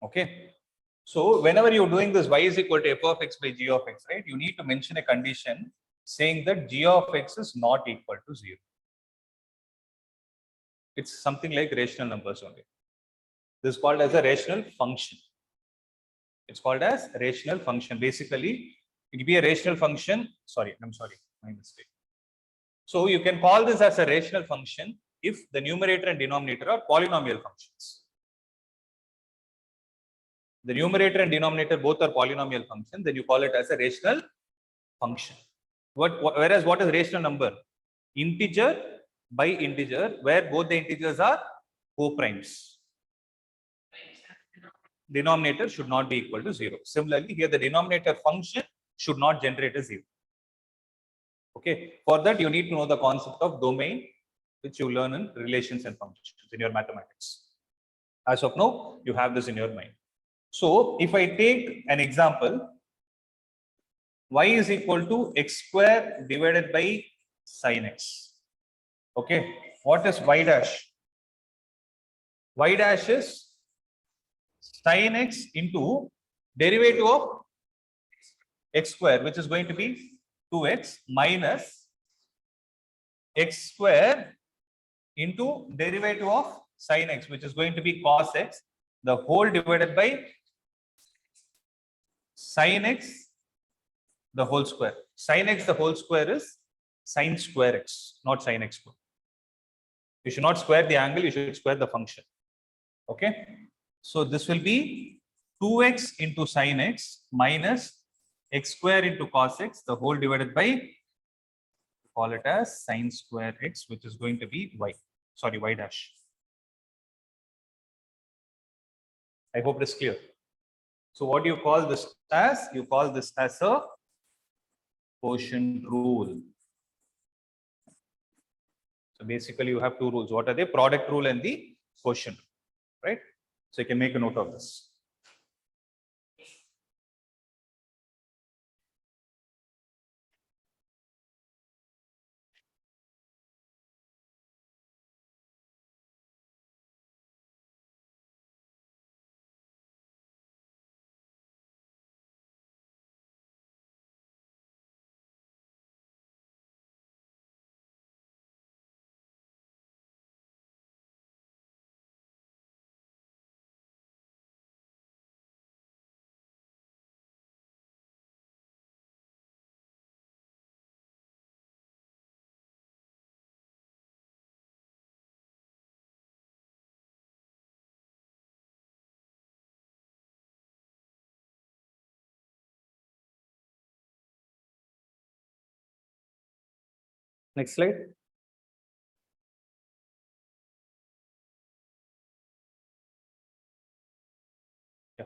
A: Okay. So whenever you're doing this y is equal to f of x by g of x, right, you need to mention a condition saying that g of x is not equal to 0. It's something like rational numbers only. This is called as a rational function. It's called as rational function. Basically, it will be a rational function. Sorry, my mistake. So you can call this as a rational function if the numerator and denominator are polynomial functions. The numerator and denominator both are polynomial functions, then you call it as a rational function. Whereas what is rational number? Integer by integer, where both the integers are co-primes. Denominator should not be equal to 0. Similarly, here the denominator function should not generate a 0. Okay, for that you need to know the concept of domain, which you learn in relations and functions in your mathematics. As of now, you have this in your mind. So if I take an example, y is equal to x square divided by sin x. Okay, what is y dash? Y dash is sin x into derivative of x square, which is going to be 2x minus x square into derivative of sin x, which is going to be cos x, the whole divided by sin x the whole square. Sin x the whole square is sin square x, not sin x square. You should not square the angle, you should square the function. Okay, so this will be 2x into sin x minus x square into cos x, the whole divided by, call it as sin square x, which is going to be y. Sorry, y dash. I hope it is clear. So what do you call this as? You call this as a quotient rule. So basically you have two rules. What are they? Product rule and the quotient, right? So you can make a note of this. Next slide. Yeah.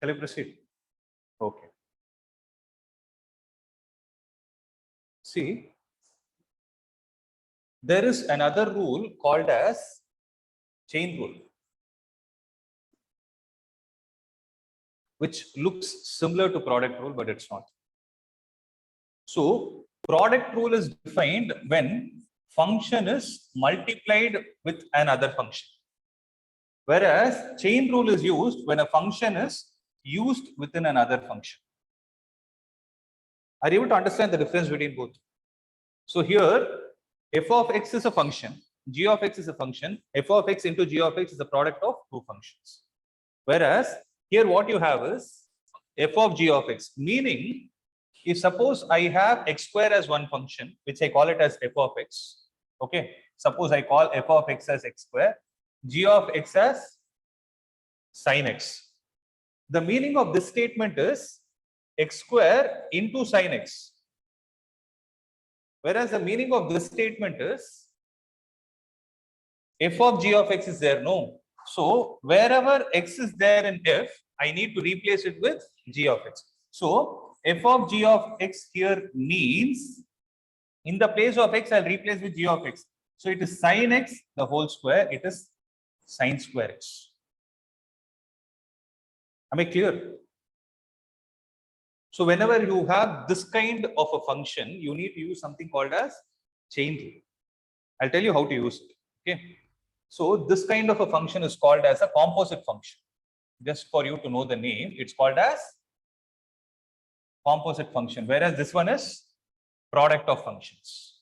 A: Shall I proceed? Okay. See, there is another rule called as chain rule, which looks similar to product rule, but it's not. So product rule is defined when function is multiplied with another function. Whereas chain rule is used when a function is used within another function. Are you able to understand the difference between both? So here, f of x is a function, g of x is a function, f of x into g of x is the product of two functions. Whereas Here what you have is f of g of x, meaning if suppose I have x square as one function, which I call it as f of x, okay, suppose I call f of x as x square, g of x as sin x. The meaning of this statement is x square into sin x. Whereas the meaning of this statement is f of g of x is there, no. So wherever x is there in f, I need to replace it with g of x. So f of g of x here means in the place of x, I'll replace with g of x. So it is sin x the whole square, it is sin square x. Am I clear? So whenever you have this kind of a function, you need to use something called as chain rule. I'll tell you how to use it. Okay. So this kind of a function is called as a composite function. Just for you to know the name, it's called as composite function, whereas this one is product of functions.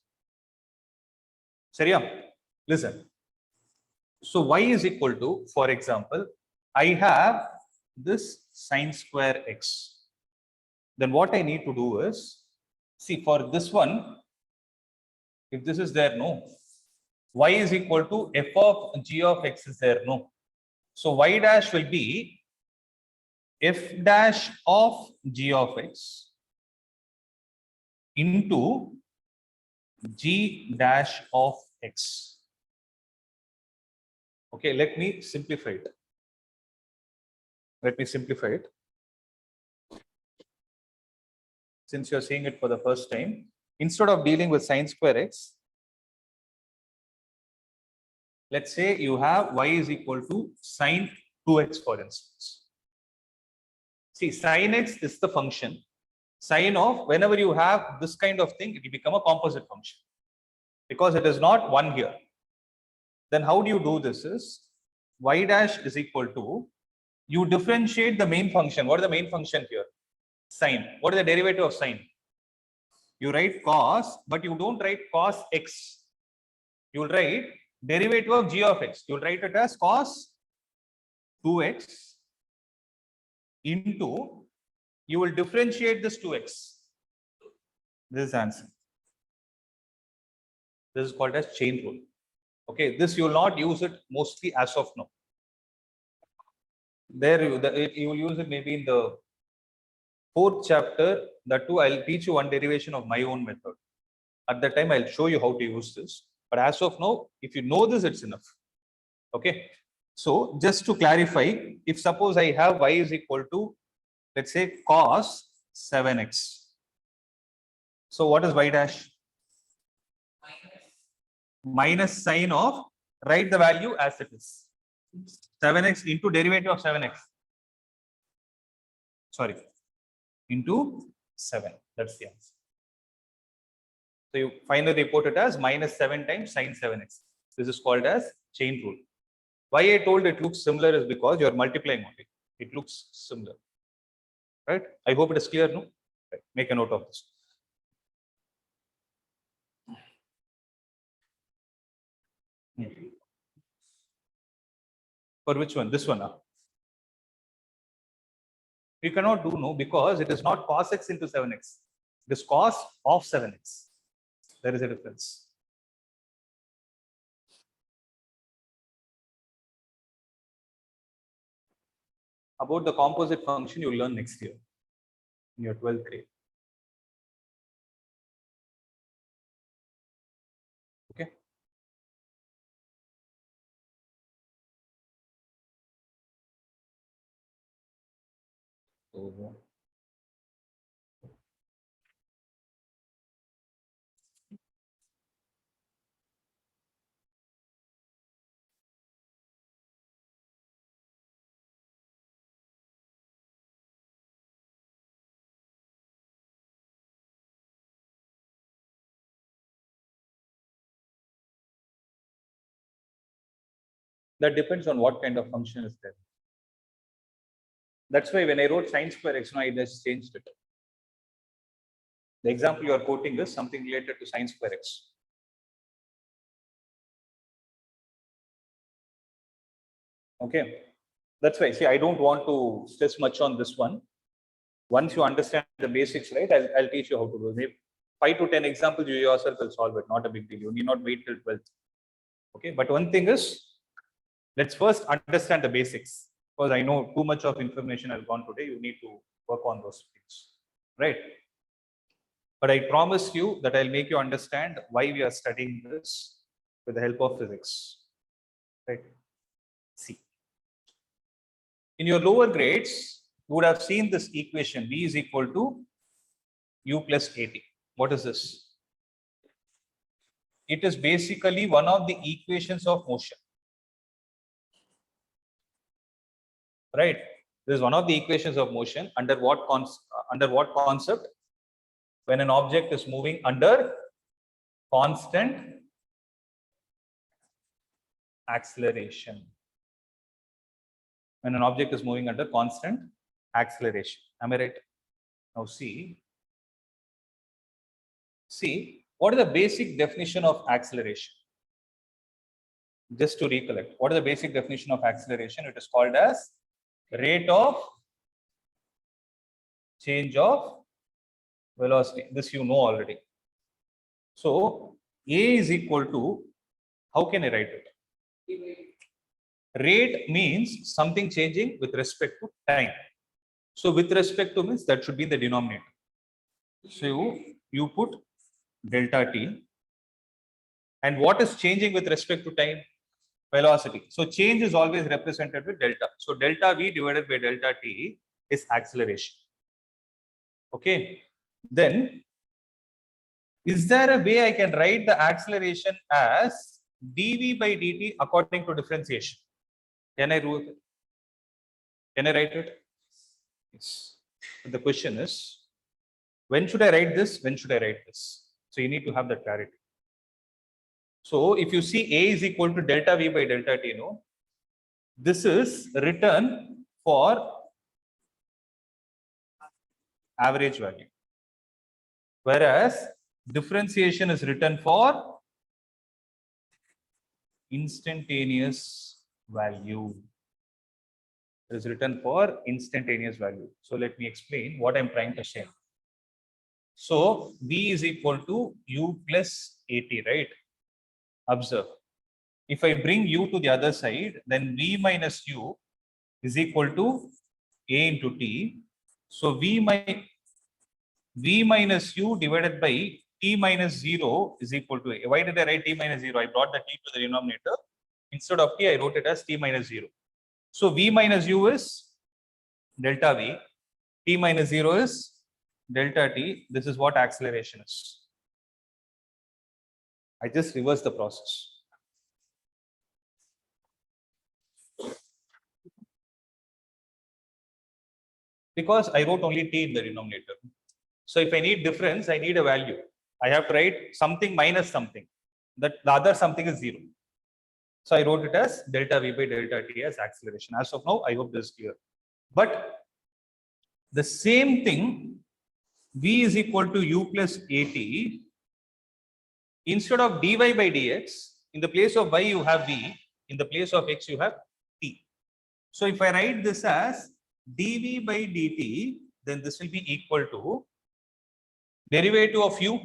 A: Seriya? Listen. So y is equal to, for example, I have this sin square x. Then what I need to do is, see, for this one, if this is there, no. Y is equal to f of g of x is there, no. So y dash will be f dash of g of x into g dash of x. Okay, let me simplify it. Let me simplify it. Since you're seeing it for the first time, instead of dealing with sin square x, let's say you have y is equal to sin 2x, for instance. See, sin x is the function. Sin of, whenever you have this kind of thing, it will become a composite function because it is not one here. Then how do you do this is y dash is equal to, you differentiate the main function. What is the main function here? Sin. What is the derivative of sin? You write cos, but you don't write cos x. You will write derivative of g of x. You will write it as cos 2x into, you will differentiate this 2x. This is answer. This is called as chain rule. Okay, this you will not use it mostly as of now. There you will use it maybe in the 4th chapter. That too, I'll teach you one derivation of my own method. At that time, I'll show you how to use this. But as of now, if you know this, it's enough. Okay. So just to clarify, if suppose I have y is equal to, let's say, cos 7x. So what is y dash? Minus sin of, write the value as it is. 7x into derivative of 7x. Sorry. Into 7. That's the answer. So you finally report it as minus 7 times sin 7x. This is called as chain rule. Why I told it looks similar is because you are multiplying only. It looks similar. Right? I hope it is clear, no? Right. Make a note of this. For which one? This one. You cannot do no because it is not cos x into 7x. It is cos of 7x. There is a difference. About the composite function, you will learn next year in your 12th grade. Okay. So, that depends on what kind of function is there. That's why when I wrote sin square x, I just changed it. The example you are quoting is something related to sin square x. Okay. That's why, see, I don't want to stress much on this one. Once you understand the basics, right, I'll teach you how to do it. Maybe 5 to 10 examples, you yourself will solve it. Not a big deal. You need not wait till 12th. Okay, but one thing is, let's first understand the basics, because I know too much of information has gone today. You need to work on those things, right? But I promise you that I'll make you understand why we are studying this with the help of physics, right? See, in your lower grades, you would have seen this equation V is equal to U plus AT. What is this? It is basically one of the equations of motion, right? This is one of the equations of motion. Under what concept? When an object is moving under constant acceleration. When an object is moving under constant acceleration. Am I right? Now see, what is the basic definition of acceleration? Just to recollect, what is the basic definition of acceleration? It is called as rate of change of velocity. This you know already. So A is equal to, how can I write it? Rate means something changing with respect to time. So with respect to means that should be the denominator. So you put delta t. And what is changing with respect to time? Velocity. So change is always represented with delta. So delta v divided by delta t is acceleration. Okay. Then, is there a way I can write the acceleration as dv by dt according to differentiation? Can I do it? Can I write it? Yes. But the question is, when should I write this? When should I write this? So you need to have that clarity. So if you see A is equal to delta V by delta T, no, this is written for average value, whereas differentiation is written for instantaneous value. It is written for instantaneous value. So let me explain what I'm trying to say. So V is equal to U plus AT, right? Observe. If I bring U to the other side, then V minus U is equal to A into T. So V minus U divided by T minus 0 is equal to A. Why did I write T minus 0? I brought the T to the denominator. Instead of T, I wrote it as T minus 0. So V minus U is delta V. T minus 0 is delta T. This is what acceleration is. I just reverse the process. Because I wrote only T in the denominator. So if I need difference, I need a value. I have to write something minus something. That the other something is 0. So I wrote it as delta V by delta T as acceleration. As of now, I hope this is clear. But the same thing, V is equal to U plus AT. Instead of dy by dx, in the place of y you have V, in the place of x you have T. So if I write this as dv by dt, then this will be equal to derivative of u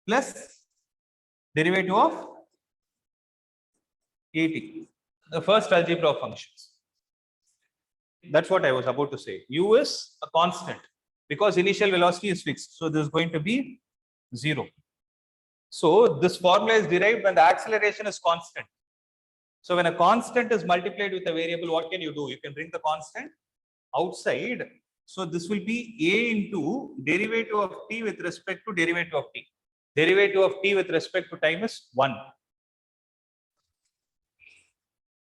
A: plus derivative of at, the first algebra of functions. That's what I was about to say. U is a constant because initial velocity is fixed. So this is going to be 0. So this formula is derived when the acceleration is constant. So when a constant is multiplied with a variable, what can you do? You can bring the constant outside. So this will be a into derivative of t with respect to derivative of t. Derivative of t with respect to time is 1.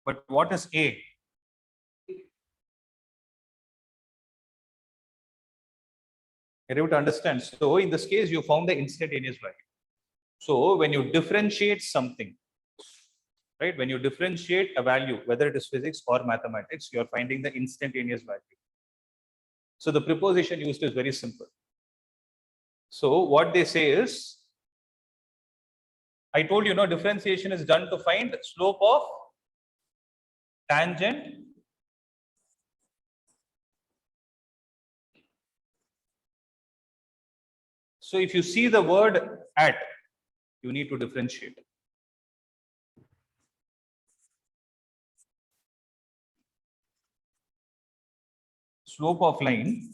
A: But what is a? You're able to understand. So in this case, you found the instantaneous value. So when you differentiate something, right? When you differentiate a value, whether it is physics or mathematics, you are finding the instantaneous value. So the preposition used is very simple. So what they say is, I told you, no, differentiation is done to find slope of tangent so if you see the word at, you need to differentiate. Slope of line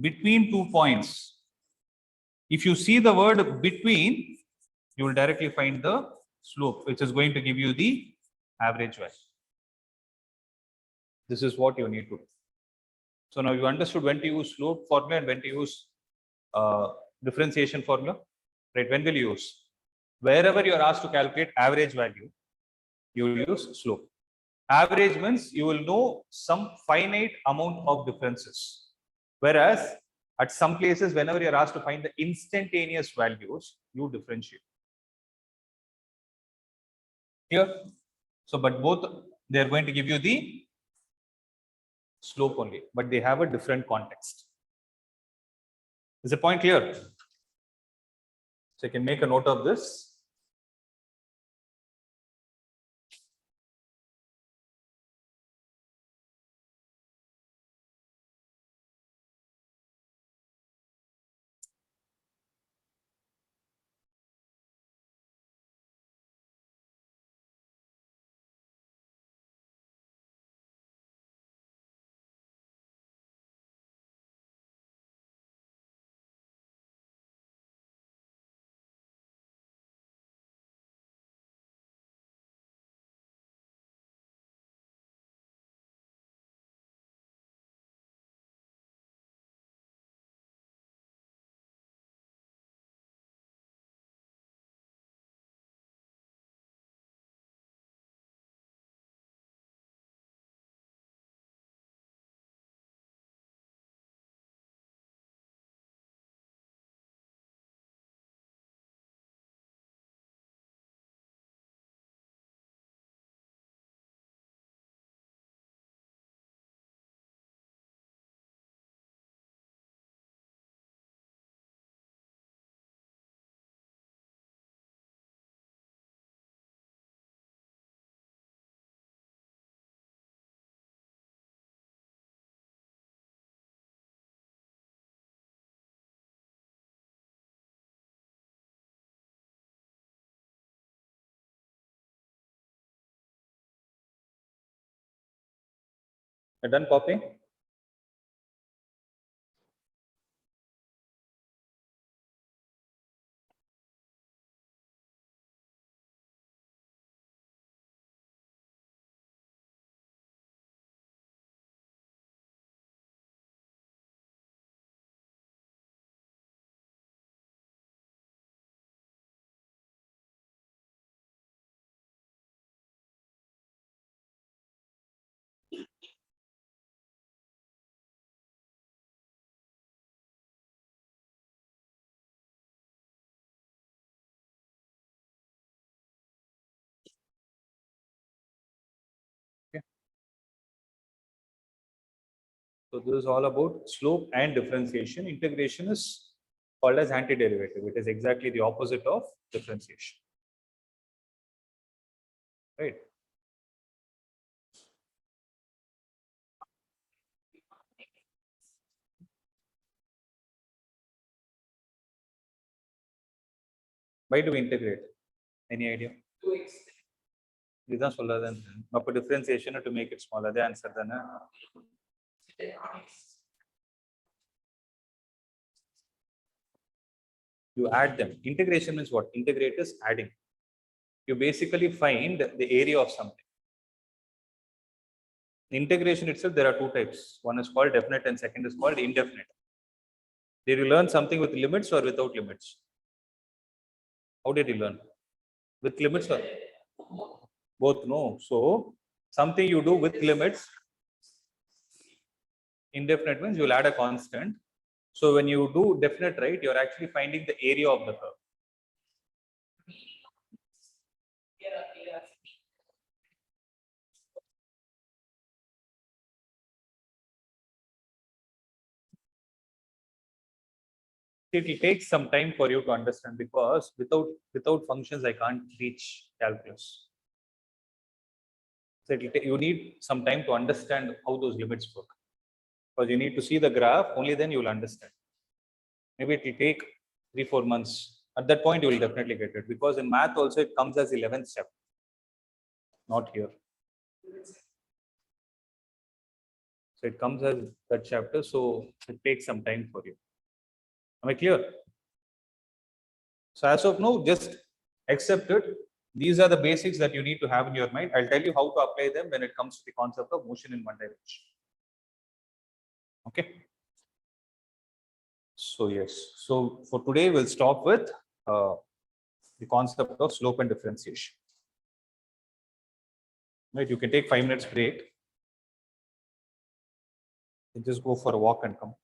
A: between 2 points. If you see the word between, you will directly find the slope, which is going to give you the average value. This is what you need to do. So now you understood when to use slope formula and when to use differentiation formula, right? When will you use? Wherever you are asked to calculate average value, you will use slope. Average means you will know some finite amount of differences. Whereas at some places, whenever you are asked to find the instantaneous values, you differentiate. Here, so but both they are going to give you the slope only, but they have a different context. Is the point clear? So you can make a note of this. You're done copying? Okay. So this is all about slope and differentiation. Integration is called as antiderivative. It is exactly the opposite of differentiation. Right? Why do we integrate? Any idea? இதுதான் சொல்லாதேன் அப்ப differentiation to make it smaller. The answer தானே. You add them. Integration means what? Integrate is adding. You basically find the area of something. In integration itself, there are two types. One is called definite and second is called indefinite. Did you learn something with limits or without limits? How did you learn? With limits or both? No. So something you do with limits. Indefinite means you will add a constant. So when you do definite, right, you're actually finding the area of the curve. it will take some time for you to understand, because without functions, I can't teach calculus. So you need some time to understand how those limits work, because you need to see the graph, only then you will understand. Maybe it will take 3-4 months. At that point, you will definitely get it, because in math also it comes as 11th step, not here. So it comes as that chapter, so it takes some time for you. Am I clear? So as of now, just accept it. These are the basics that you need to have in your mind. I'll tell you how to apply them when it comes to the concept of motion in one direction. Okay. So yes. So for today, we'll stop with the concept of slope and differentiation. Right. You can take 5 minutes break. You just go for a walk and come.